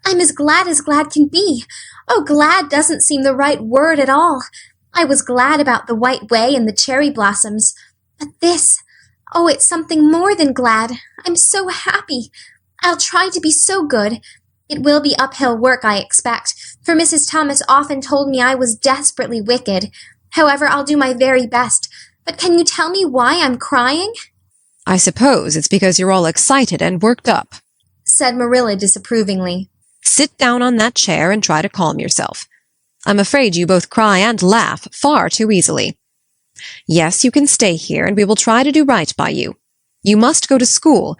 I'm as glad can be. Oh, glad doesn't seem the right word at all. I was glad about the white way and the cherry blossoms. But this, oh, it's something more than glad. I'm so happy. I'll try to be so good. It will be uphill work, I expect, for Mrs. Thomas often told me I was desperately wicked. However, I'll do my very best. But can you tell me why I'm crying?" I suppose it's because you're all excited and worked up, said Marilla disapprovingly. Sit down on that chair and try to calm yourself. I'm afraid you both cry and laugh far too easily. Yes, you can stay here, and we will try to do right by you. You must go to school,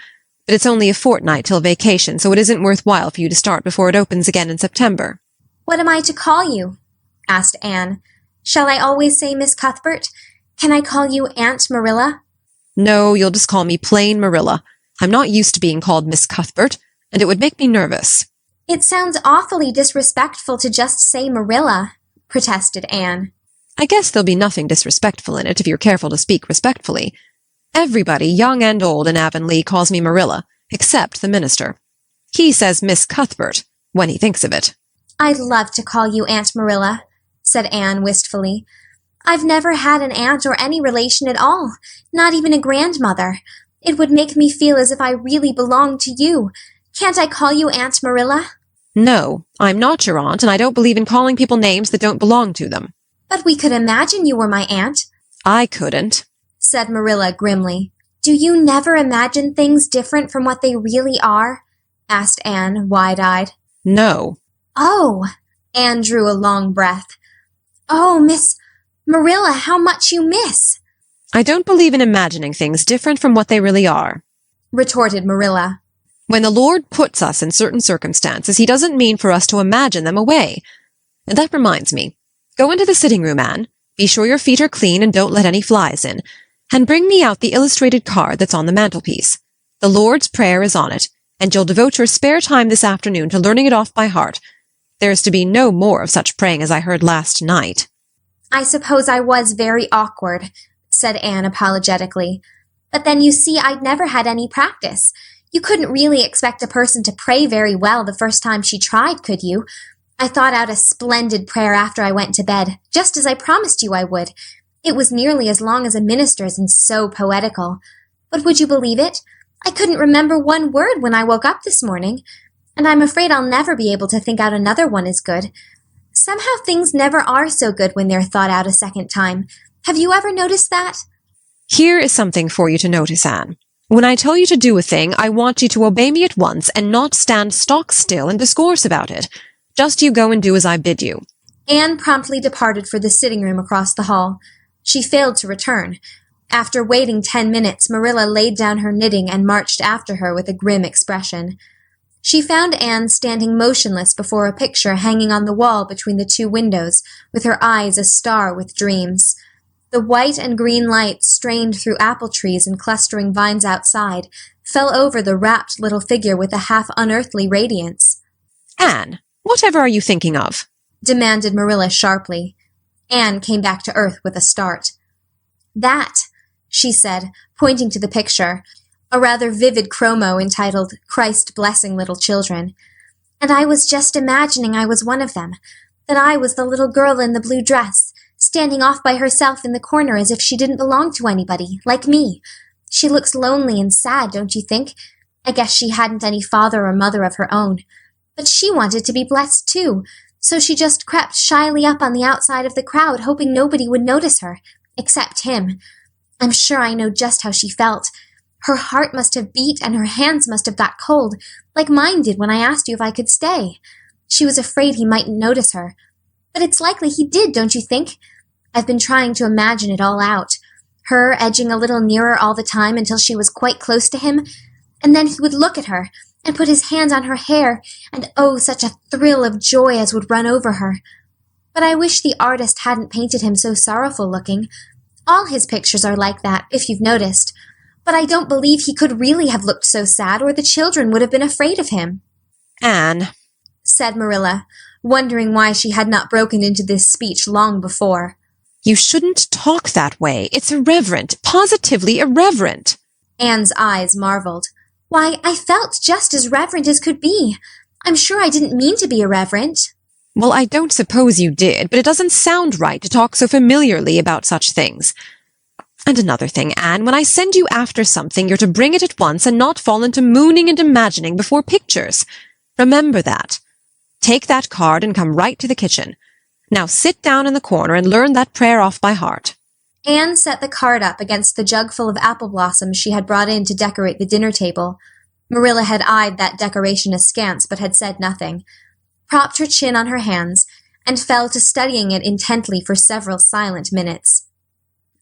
but it's only a fortnight till vacation, so it isn't worthwhile for you to start before it opens again in September. What am I to call you? Asked Anne. Shall I always say Miss Cuthbert? Can I call you Aunt Marilla? No, you'll just call me plain Marilla. I'm not used to being called Miss Cuthbert, and it would make me nervous. It sounds awfully disrespectful to just say Marilla, protested Anne. I guess there'll be nothing disrespectful in it if you're careful to speak respectfully. Everybody, young and old, in Avonlea calls me Marilla, except the minister. He says Miss Cuthbert, when he thinks of it. I'd love to call you Aunt Marilla, said Anne wistfully. I've never had an aunt or any relation at all, not even a grandmother. It would make me feel as if I really belonged to you. Can't I call you Aunt Marilla? No, I'm not your aunt, and I don't believe in calling people names that don't belong to them. But we could imagine you were my aunt, I couldn't, said Marilla grimly. Do you never imagine things different from what they really are? Asked Anne, wide-eyed. No. Oh, Anne drew a long breath. Oh, Miss Marilla, how much you miss, I don't believe in imagining things different from what they really are, retorted Marilla. When the Lord puts us in certain circumstances, he doesn't mean for us to imagine them away. And that reminds me. Go into the sitting room, Anne. Be sure your feet are clean and don't let any flies in. And bring me out the illustrated card that's on the mantelpiece. The Lord's Prayer is on it, and you'll devote your spare time this afternoon to learning it off by heart. There's to be no more of such praying as I heard last night. I suppose I was very awkward, said Anne apologetically. But then you see I'd never had any practice. You couldn't really expect a person to pray very well the first time she tried, could you? I thought out a splendid prayer after I went to bed, just as I promised you I would. It was nearly as long as a minister's and so poetical. But would you believe it? I couldn't remember one word when I woke up this morning, and I'm afraid I'll never be able to think out another one as good. Somehow things never are so good when they're thought out a second time. Have you ever noticed that? Here is something for you to notice, Anne. When I tell you to do a thing, I want you to obey me at once and not stand stock still and discourse about it. Just you go and do as I bid you. Anne promptly departed for the sitting room across the hall. She failed to return. After waiting 10 minutes, Marilla laid down her knitting and marched after her with a grim expression. She found Anne standing motionless before a picture hanging on the wall between the two windows, with her eyes a-star with dreams. The white and green light strained through apple trees and clustering vines outside fell over the rapt little figure with a half-unearthly radiance. Anne, whatever are you thinking of? Demanded Marilla sharply. Anne came back to earth with a start. That, she said, pointing to the picture, a rather vivid chromo entitled Christ Blessing Little Children. And I was just imagining I was one of them, that I was the little girl in the blue dress, standing off by herself in the corner as if she didn't belong to anybody, like me. She looks lonely and sad, don't you think? I guess she hadn't any father or mother of her own. But she wanted to be blessed too, so she just crept shyly up on the outside of the crowd, hoping nobody would notice her, except him. I'm sure I know just how she felt. Her heart must have beat and her hands must have got cold, like mine did when I asked you if I could stay. She was afraid he mightn't notice her. But it's likely he did, don't you think? I've been trying to imagine it all out. Her edging a little nearer all the time until she was quite close to him, and then he would look at her and put his hands on her hair, and oh, such a thrill of joy as would run over her. But I wish the artist hadn't painted him so sorrowful-looking. All his pictures are like that, if you've noticed. But I don't believe he could really have looked so sad, or the children would have been afraid of him. Anne, said Marilla, wondering why she had not broken into this speech long before. you shouldn't talk that way. It's irreverent, positively irreverent. Anne's eyes marveled. Why, I felt just as reverent as could be. I'm sure I didn't mean to be irreverent. Well, I don't suppose you did, but it doesn't sound right to talk so familiarly about such things. And another thing, Anne, when I send you after something, you're to bring it at once and not fall into mooning and imagining before pictures. Remember that. Take that card and come right to the kitchen. Now sit down in the corner and learn that prayer off by heart. Anne set the card up against the jug full of apple blossoms she had brought in to decorate the dinner table. Marilla had eyed that decoration askance but had said nothing, propped her chin on her hands, and fell to studying it intently for several silent minutes.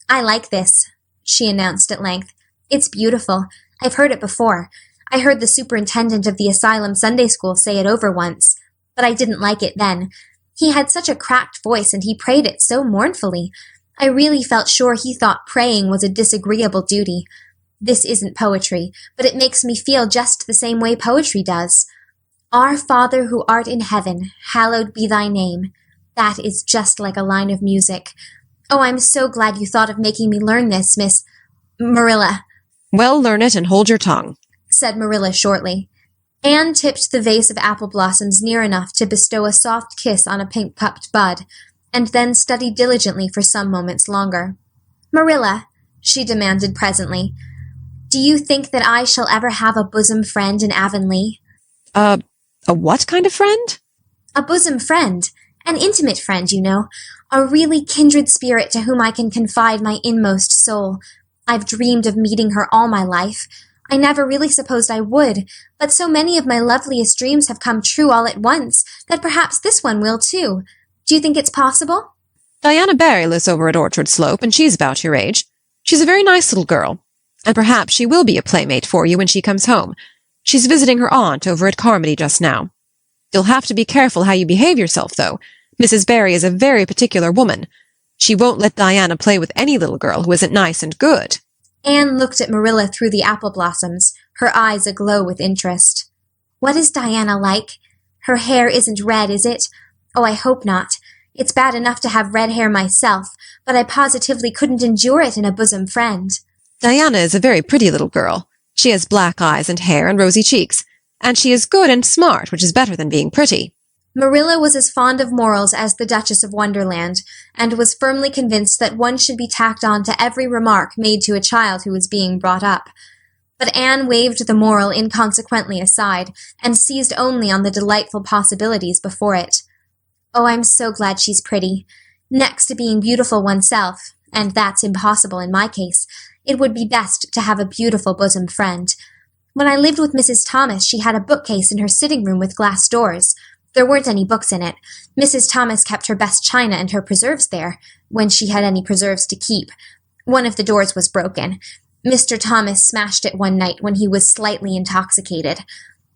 "I like this," she announced at length. "It's beautiful. I've heard it before. I heard the superintendent of the asylum Sunday school say it over once, but I didn't like it then. He had such a cracked voice and he prayed it so mournfully. I really felt sure he thought praying was a disagreeable duty. This isn't poetry, but it makes me feel just the same way poetry does. Our Father who art in heaven, hallowed be thy name. That is just like a line of music. Oh, I'm so glad you thought of making me learn this, Miss Marilla," Well, learn it and hold your tongue. said Marilla shortly. Anne tipped the vase of apple blossoms near enough to bestow a soft kiss on a pink-cupped bud, and then studied diligently for some moments longer. "Marilla," she demanded presently, "do you think that I shall ever have a bosom friend in Avonlea?" A what kind of friend? "A bosom friend. An intimate friend, you know. A really kindred spirit to whom I can confide my inmost soul. I've dreamed of meeting her all my life. I never really supposed I would, but so many of my loveliest dreams have come true all at once that perhaps this one will too. Do you think it's possible?" Diana Barry lives over at Orchard Slope, and she's about your age. She's a very nice little girl, and perhaps she will be a playmate for you when she comes home. She's visiting her aunt over at Carmody just now. You'll have to be careful how you behave yourself, though. Mrs. Barry is a very particular woman. She won't let Diana play with any little girl who isn't nice and good." Anne looked at Marilla through the apple blossoms, her eyes aglow with interest. "What is Diana like? Her hair isn't red, is it? Oh, I hope not. It's bad enough to have red hair myself, but I positively couldn't endure it in a bosom friend." Diana is a very pretty little girl. She has black eyes and hair and rosy cheeks, and she is good and smart, which is better than being pretty. Marilla was as fond of morals as the Duchess of Wonderland, and was firmly convinced that one should be tacked on to every remark made to a child who was being brought up. But Anne waved the moral inconsequently aside, and seized only on the delightful possibilities before it. "Oh, I'm so glad she's pretty. Next to being beautiful oneself, and that's impossible in my case, it would be best to have a beautiful bosom friend. When I lived with Mrs. Thomas, she had a bookcase in her sitting room with glass doors. There weren't any books in it. Mrs. Thomas kept her best china and her preserves there, when she had any preserves to keep. One of the doors was broken. Mr. Thomas smashed it one night when he was slightly intoxicated.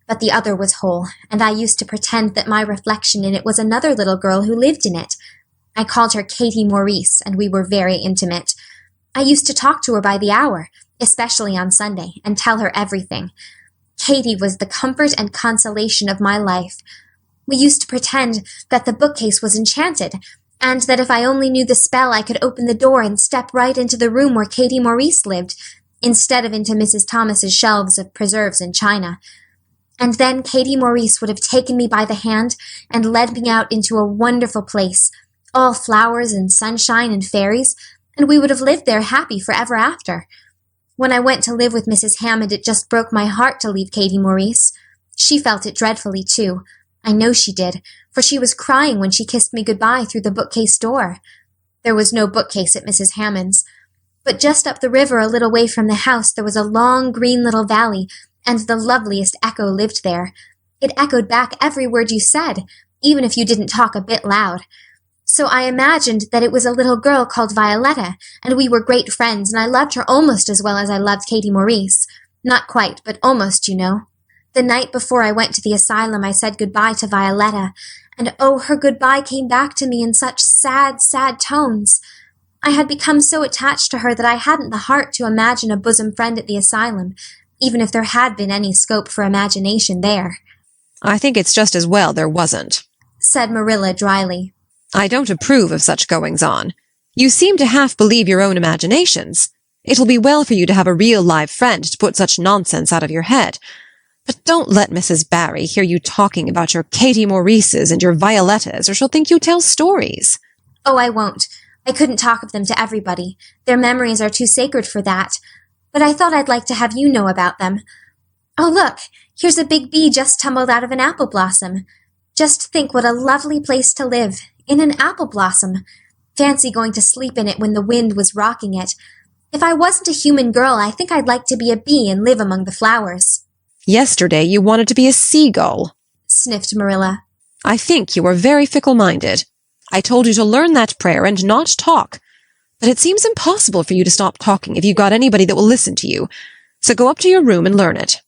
But the other was whole, and I used to pretend that my reflection in it was another little girl who lived in it. I called her Katie Maurice, and we were very intimate. I used to talk to her by the hour, especially on Sunday, and tell her everything. Katie was the comfort and consolation of my life. We used to pretend that the bookcase was enchanted, and that if I only knew the spell I could open the door and step right into the room where Katie Maurice lived, instead of into Mrs. Thomas's shelves of preserves and china. And then Katie Maurice would have taken me by the hand and led me out into a wonderful place, all flowers and sunshine and fairies, and we would have lived there happy forever after. When I went to live with Mrs. Hammond, it just broke my heart to leave Katie Maurice. She felt it dreadfully, too. I know she did, for she was crying when she kissed me goodbye through the bookcase door. There was no bookcase at Mrs. Hammond's, but just up the river a little way from the house there was a long green little valley, and the loveliest echo lived there. It echoed back every word you said, even if you didn't talk a bit loud. So I imagined that it was a little girl called Violetta, and we were great friends, and I loved her almost as well as I loved Katie Maurice. Not quite, but almost, you know. The night before I went to the asylum, I said goodbye to Violetta, and oh, her goodbye came back to me in such sad, sad tones. I had become so attached to her that I hadn't the heart to imagine a bosom friend at the asylum, even if there had been any scope for imagination there. "I think it's just as well there wasn't," said Marilla dryly. "I don't approve of such goings-on. You seem to half believe your own imaginations. It'll be well for you to have a real live friend to put such nonsense out of your head. But don't let Mrs. Barry hear you talking about your Katie Maurices and your Violettas, or she'll think you tell stories." "Oh, I won't. I couldn't talk of them to everybody. Their memories are too sacred for that. But I thought I'd like to have you know about them. Oh, look, here's a big bee just tumbled out of an apple blossom. Just think what a lovely place to live, in an apple blossom. Fancy going to sleep in it when the wind was rocking it. If I wasn't a human girl, I think I'd like to be a bee and live among the flowers. Yesterday you wanted to be a seagull, sniffed Marilla. I think you are very fickle-minded. I told you to learn that prayer and not talk. But it seems impossible for you to stop talking if you've got anybody that will listen to you. So go up to your room and learn it.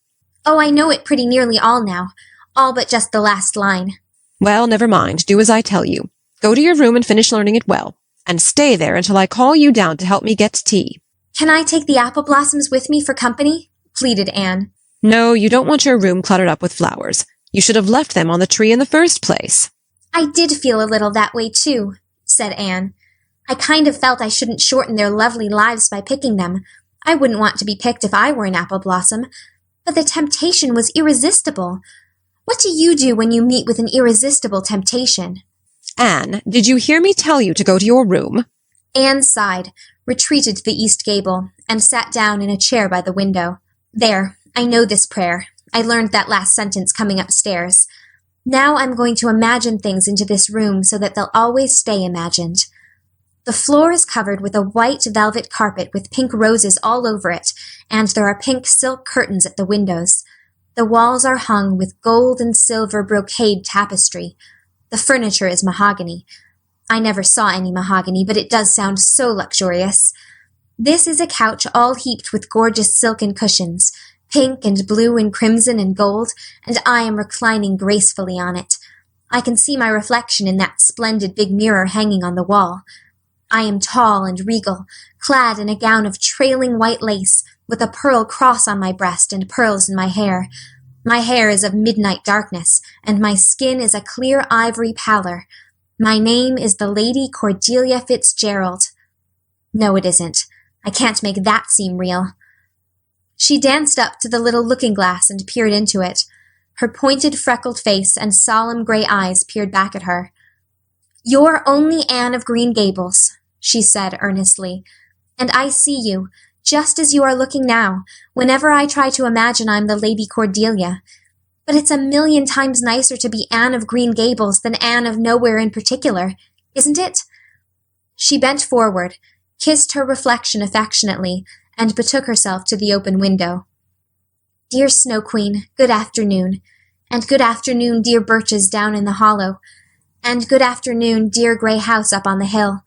Oh, I know it pretty nearly all now. All but just the last line. Well, never mind. Do as I tell you. Go to your room and finish learning it well. And stay there until I call you down to help me get tea. Can I take the apple blossoms with me for company? Pleaded Anne. No, you don't want your room cluttered up with flowers. You should have left them on the tree in the first place. I did feel a little that way, too, said Anne. I kind of felt I shouldn't shorten their lovely lives by picking them. I wouldn't want to be picked if I were an apple blossom. But the temptation was irresistible. What do you do when you meet with an irresistible temptation? Anne, did you hear me tell you to go to your room? Anne sighed, retreated to the east gable, and sat down in a chair by the window. There, I know this prayer. I learned that last sentence coming upstairs. Now I'm going to imagine things into this room so that they'll always stay imagined. The floor is covered with a white velvet carpet with pink roses all over it, and there are pink silk curtains at the windows. The walls are hung with gold and silver brocade tapestry. The furniture is mahogany. I never saw any mahogany, but it does sound so luxurious. This is a couch all heaped with gorgeous silken cushions, pink and blue and crimson and gold, and I am reclining gracefully on it. I can see my reflection in that splendid big mirror hanging on the wall. I am tall and regal, clad in a gown of trailing white lace, with a pearl cross on my breast and pearls in my hair. My hair is of midnight darkness, and my skin is a clear ivory pallor. My name is the Lady Cordelia Fitzgerald. No, it isn't. I can't make that seem real. She danced up to the little looking-glass and peered into it. Her pointed, freckled face and solemn gray eyes peered back at her. You're only Anne of Green Gables, she said earnestly, and I see you, just as you are looking now, whenever I try to imagine I'm the Lady Cordelia. But it's a million times nicer to be Anne of Green Gables than Anne of Nowhere in particular, isn't it? She bent forward, kissed her reflection affectionately, and betook herself to the open window. Dear Snow Queen, good afternoon. And good afternoon, dear birches down in the hollow. And good afternoon, dear grey house up on the hill.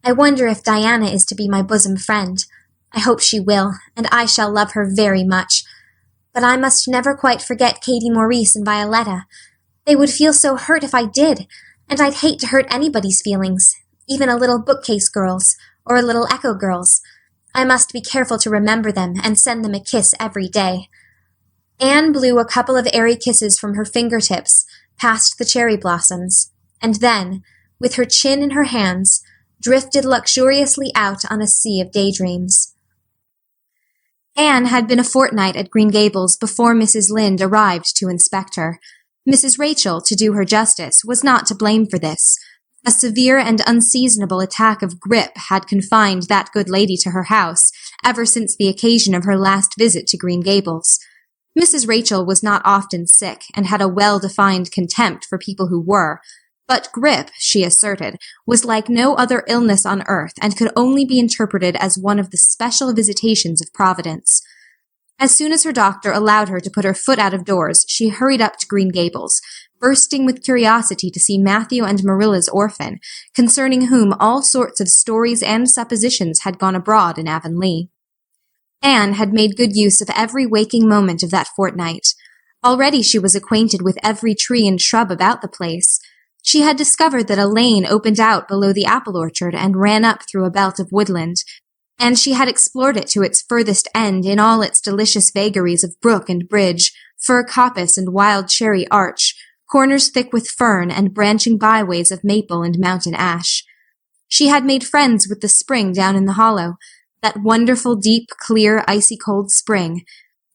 I wonder if Diana is to be my bosom friend. I hope she will, and I shall love her very much. But I must never quite forget Katie Maurice and Violetta. They would feel so hurt if I did, and I'd hate to hurt anybody's feelings, even a little bookcase girl's or a little echo girl's. I must be careful to remember them and send them a kiss every day. Anne blew a couple of airy kisses from her fingertips past the cherry blossoms, and then, with her chin in her hands, drifted luxuriously out on a sea of daydreams. Anne had been a fortnight at Green Gables before Mrs. Lynde arrived to inspect her. Mrs. Rachel, to do her justice, was not to blame for this. A severe and unseasonable attack of grippe had confined that good lady to her house ever since the occasion of her last visit to Green Gables. Mrs. Rachel was not often sick and had a well-defined contempt for people who were, but grippe, she asserted, was like no other illness on earth and could only be interpreted as one of the special visitations of Providence. As soon as her doctor allowed her to put her foot out of doors, she hurried up to Green Gables, bursting with curiosity to see Matthew and Marilla's orphan, concerning whom all sorts of stories and suppositions had gone abroad in Avonlea. Anne had made good use of every waking moment of that fortnight. Already she was acquainted with every tree and shrub about the place. She had discovered that a lane opened out below the apple orchard and ran up through a belt of woodland, and she had explored it to its furthest end in all its delicious vagaries of brook and bridge, fir coppice and wild cherry arch, corners thick with fern and branching byways of maple and mountain ash. She had made friends with the spring down in the hollow, that wonderful, deep, clear, icy-cold spring.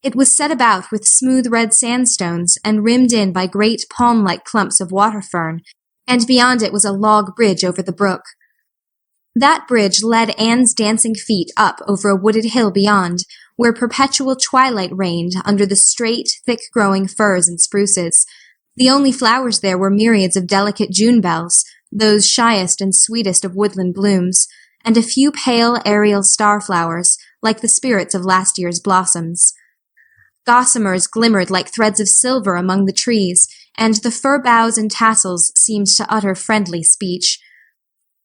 It was set about with smooth red sandstones and rimmed in by great palm-like clumps of water fern, and beyond it was a log bridge over the brook. That bridge led Anne's dancing feet up over a wooded hill beyond, where perpetual twilight reigned under the straight, thick-growing firs and spruces. The only flowers there were myriads of delicate June bells, those shyest and sweetest of woodland blooms, and a few pale aerial starflowers, like the spirits of last year's blossoms. Gossamers glimmered like threads of silver among the trees, and the fir boughs and tassels seemed to utter friendly speech.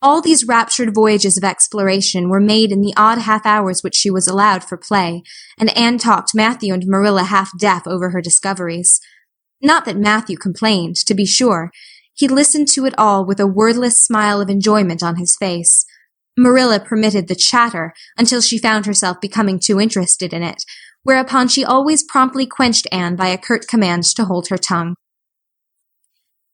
All these raptured voyages of exploration were made in the odd half-hours which she was allowed for play, and Anne talked Matthew and Marilla half-deaf over her discoveries. Not that Matthew complained, to be sure. He listened to it all with a wordless smile of enjoyment on his face. Marilla permitted the chatter until she found herself becoming too interested in it, whereupon she always promptly quenched Anne by a curt command to hold her tongue.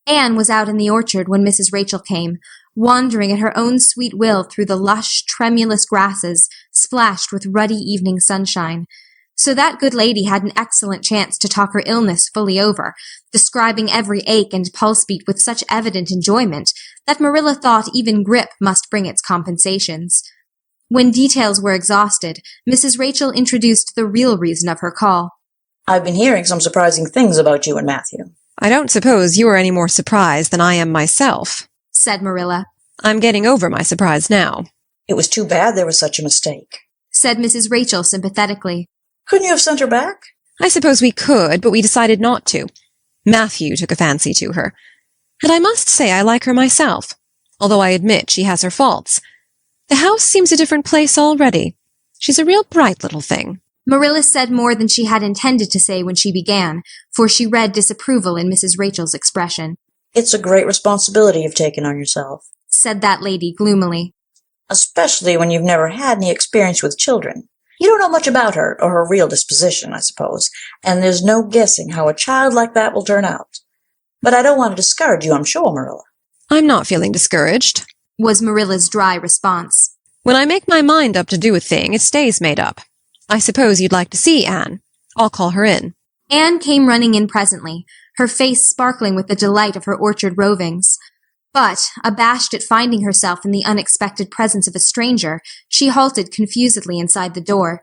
Anne was out in the orchard when Mrs. Rachel came, wandering at her own sweet will through the lush, tremulous grasses splashed with ruddy evening sunshine. So that good lady had an excellent chance to talk her illness fully over, describing every ache and pulse beat with such evident enjoyment that Marilla thought even grippe must bring its compensations. When details were exhausted, Mrs. Rachel introduced the real reason of her call. "I've been hearing some surprising things about you and Matthew." I don't suppose you are any more surprised than I am myself, said Marilla. I'm getting over my surprise now. "It was too bad there was such a mistake," said Mrs. Rachel sympathetically. "Couldn't you have sent her back?" I suppose we could, but we decided not to. Matthew took a fancy to her. And I must say I like her myself, although I admit she has her faults. The house seems a different place already. She's a real bright little thing. Marilla said more than she had intended to say when she began, for she read disapproval in Mrs. Rachel's expression. "It's a great responsibility you've taken on yourself," said that lady gloomily. "especially when you've never had any experience with children. You don't know much about her, or her real disposition, I suppose, and there's no guessing how a child like that will turn out. But I don't want to discourage you, I'm sure, Marilla." I'm not feeling discouraged, was Marilla's dry response. When I make my mind up to do a thing, it stays made up. I suppose you'd like to see Anne. I'll call her in. Anne came running in presently, her face sparkling with the delight of her orchard rovings. But, abashed at finding herself in the unexpected presence of a stranger, she halted confusedly inside the door.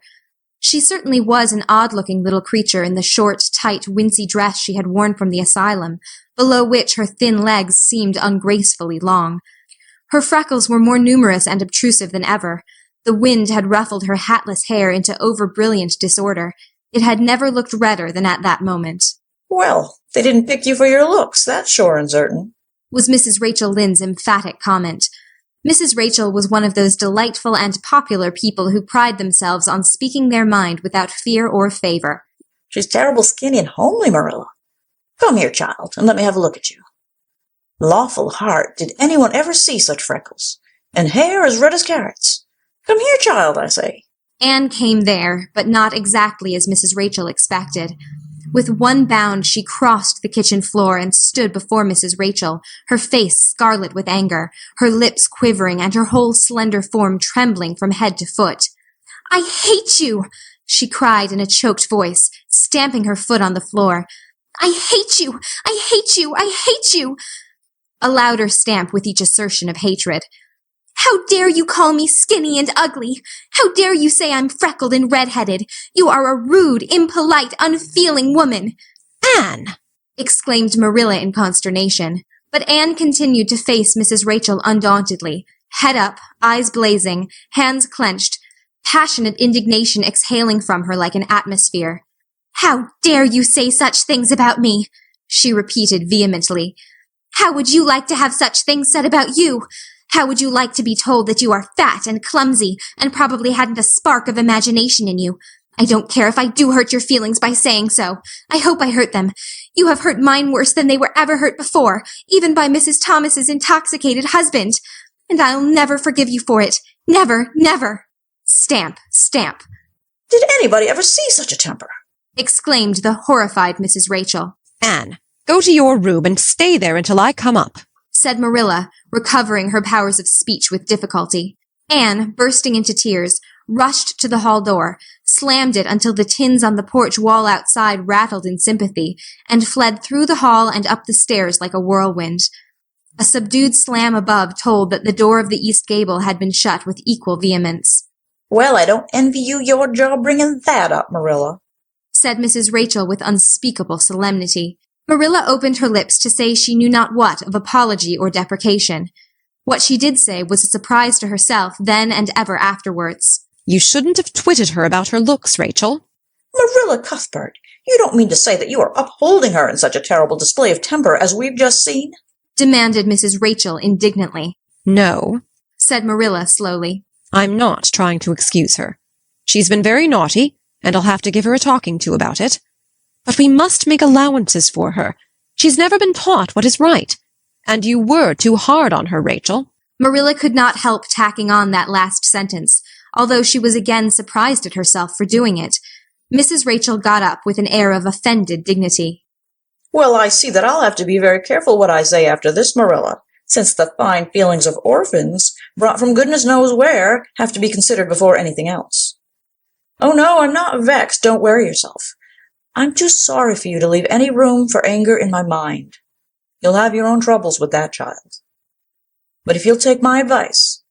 She certainly was an odd-looking little creature in the short, tight, wincey dress she had worn from the asylum, below which her thin legs seemed ungracefully long. Her freckles were more numerous and obtrusive than ever. The wind had ruffled her hatless hair into over-brilliant disorder. It had never looked redder than at that moment. "Well, they didn't pick you for your looks, that's sure and certain," was Mrs. Rachel Lynde's emphatic comment. Mrs. Rachel was one of those delightful and popular people who pride themselves on speaking their mind without fear or favor. "She's terrible skinny and homely, Marilla. Come here, child, and let me have a look at you. Lawful heart, did anyone ever see such freckles? And hair as red as carrots? Come here, child, I say." Anne came there, but not exactly as Mrs. Rachel expected. With one bound, she crossed the kitchen floor and stood before Mrs. Rachel, her face scarlet with anger, her lips quivering, and her whole slender form trembling from head to foot. "I hate you!" she cried in a choked voice, stamping her foot on the floor. "I hate you! I hate you! I hate you!" A louder stamp with each assertion of hatred. "How dare you call me skinny and ugly? How dare you say I'm freckled and red-headed? You are a rude, impolite, unfeeling woman." Anne! exclaimed Marilla in consternation. But Anne continued to face Mrs. Rachel undauntedly, head up, eyes blazing, hands clenched, passionate indignation exhaling from her like an atmosphere. "How dare you say such things about me?" she repeated vehemently. "How would you like to have such things said about you? How would you like to be told that you are fat and clumsy and probably hadn't a spark of imagination in you? I don't care if I do hurt your feelings by saying so. I hope I hurt them. You have hurt mine worse than they were ever hurt before, even by Mrs. Thomas's intoxicated husband. And I'll never forgive you for it. Never, never." Stamp, stamp. "Did anybody ever see such a temper?" exclaimed the horrified Mrs. Rachel. Anne, go to your room and stay there until I come up, said Marilla, recovering her powers of speech with difficulty. Anne, bursting into tears, rushed to the hall door, slammed it until the tins on the porch wall outside rattled in sympathy, and fled through the hall and up the stairs like a whirlwind. A subdued slam above told that the door of the east gable had been shut with equal vehemence. "Well, I don't envy you your job bringing that up, Marilla," said Mrs. Rachel with unspeakable solemnity. Marilla opened her lips to say she knew not what of apology or deprecation. What she did say was a surprise to herself then and ever afterwards. You shouldn't have twitted her about her looks, Rachel. Marilla Cuthbert, you don't mean to say that you are upholding her in such a terrible display of temper as we've just seen? Demanded Mrs. Rachel indignantly. No, said Marilla slowly. I'm not trying to excuse her. She's been very naughty, and I'll have to give her a talking to about it. But we must make allowances for her. She's never been taught what is right. And you were too hard on her, Rachel. Marilla could not help tacking on that last sentence, although she was again surprised at herself for doing it. Mrs. Rachel got up with an air of offended dignity. Well, I see that I'll have to be very careful what I say after this, Marilla, since the fine feelings of orphans, brought from goodness knows where, have to be considered before anything else. Oh, no, I'm not vexed. Don't worry yourself. I'm too sorry for you to leave any room for anger in my mind. You'll have your own troubles with that child. But if you'll take my advice,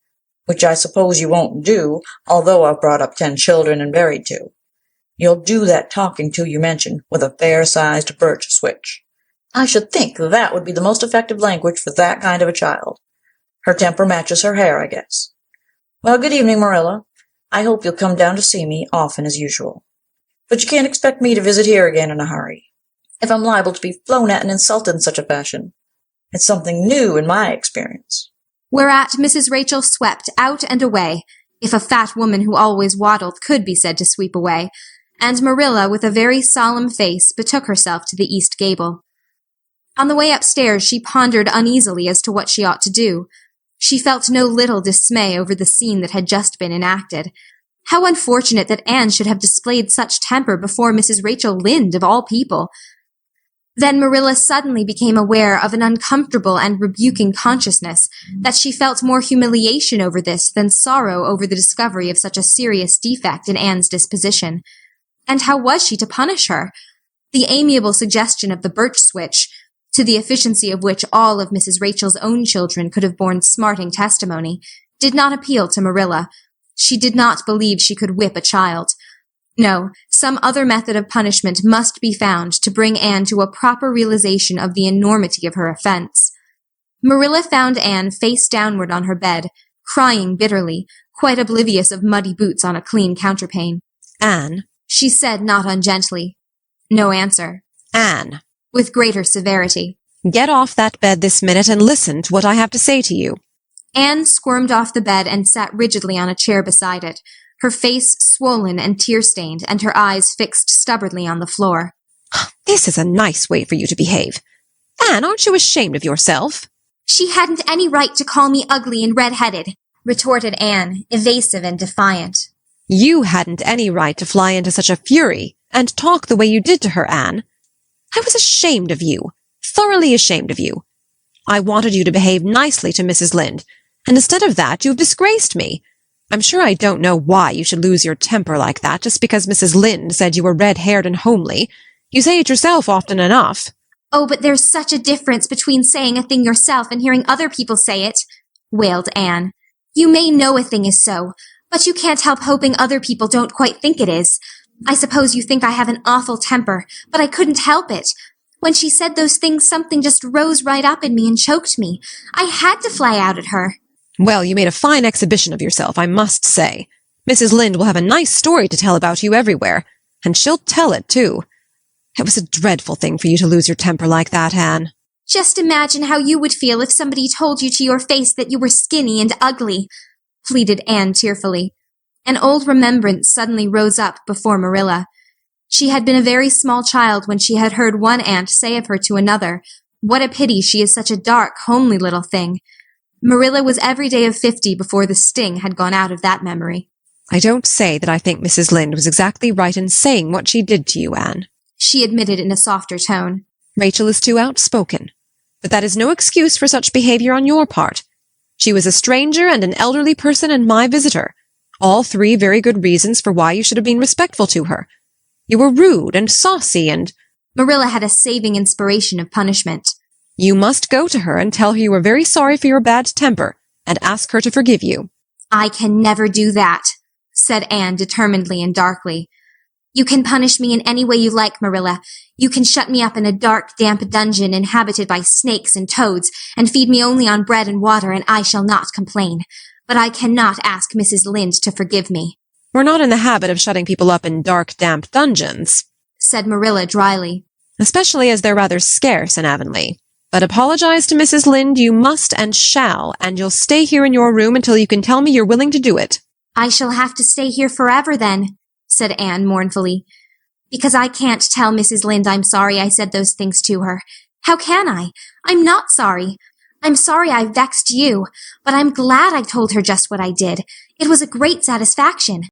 which I suppose you won't do, although I've brought up 10 children and buried 2, you'll do that talking to you mentioned with a fair-sized birch switch. I should think that would be the most effective language for that kind of a child. Her temper matches her hair, I guess. Well, good evening, Marilla. I hope you'll come down to see me often as usual. But you can't expect me to visit here again in a hurry, if I'm liable to be flown at and insulted in such a fashion. It's something new in my experience. Whereat Mrs. Rachel swept out and away, if a fat woman who always waddled could be said to sweep away, and Marilla, with a very solemn face, betook herself to the east gable. On the way upstairs she pondered uneasily as to what she ought to do. She felt no little dismay over the scene that had just been enacted. How unfortunate that Anne should have displayed such temper before Mrs. Rachel Lynde, of all people. Then Marilla suddenly became aware of an uncomfortable and rebuking consciousness that she felt more humiliation over this than sorrow over the discovery of such a serious defect in Anne's disposition. And how was she to punish her? The amiable suggestion of the birch switch, to the efficiency of which all of Mrs. Rachel's own children could have borne smarting testimony, did not appeal to Marilla. She did not believe she could whip a child. No, some other method of punishment must be found to bring Anne to a proper realization of the enormity of her offense. Marilla found Anne face downward on her bed, crying bitterly, quite oblivious of muddy boots on a clean counterpane. Anne, she said not ungently. No answer. Anne, with greater severity. Get off that bed this minute and listen to what I have to say to you. Anne squirmed off the bed and sat rigidly on a chair beside it, her face swollen and tear-stained, and her eyes fixed stubbornly on the floor. This is a nice way for you to behave. Anne, aren't you ashamed of yourself? She hadn't any right to call me ugly and red-headed, retorted Anne, evasive and defiant. You hadn't any right to fly into such a fury and talk the way you did to her, Anne. I was ashamed of you, thoroughly ashamed of you. I wanted you to behave nicely to Mrs. Lynde, and instead of that, you have disgraced me. I'm sure I don't know why you should lose your temper like that just because Mrs. Lynde said you were red-haired and homely. You say it yourself often enough. Oh, but there's such a difference between saying a thing yourself and hearing other people say it, wailed Anne. You may know a thing is so, but you can't help hoping other people don't quite think it is. I suppose you think I have an awful temper, but I couldn't help it. When she said those things, something just rose right up in me and choked me. I had to fly out at her. Well, you made a fine exhibition of yourself, I must say. Mrs. Lynde will have a nice story to tell about you everywhere, and she'll tell it, too. It was a dreadful thing for you to lose your temper like that, Anne. Just imagine how you would feel if somebody told you to your face that you were skinny and ugly, pleaded Anne tearfully. An old remembrance suddenly rose up before Marilla. She had been a very small child when she had heard one aunt say of her to another, "What a pity she is such a dark, homely little thing." Marilla was every day of 50 before the sting had gone out of that memory. I don't say that I think Mrs. Lynde was exactly right in saying what she did to you, Anne, she admitted in a softer tone. Rachel is too outspoken, but that is no excuse for such behavior on your part. She was a stranger and an elderly person and my visitor. All 3 very good reasons for why you should have been respectful to her. You were rude and saucy and— Marilla had a saving inspiration of punishment. You must go to her and tell her you are very sorry for your bad temper, and ask her to forgive you. I can never do that, said Anne determinedly and darkly. You can punish me in any way you like, Marilla. You can shut me up in a dark, damp dungeon inhabited by snakes and toads, and feed me only on bread and water, and I shall not complain. But I cannot ask Mrs. Lynde to forgive me. We're not in the habit of shutting people up in dark, damp dungeons, said Marilla dryly. Especially as they're rather scarce in Avonlea. But apologize to Mrs. Lynde you must and shall, and you'll stay here in your room until you can tell me you're willing to do it. I shall have to stay here forever then, said Anne mournfully, because I can't tell Mrs. Lynde I'm sorry I said those things to her. How can I? I'm not sorry. I'm sorry I vexed you, but I'm glad I told her just what I did. It was a great satisfaction.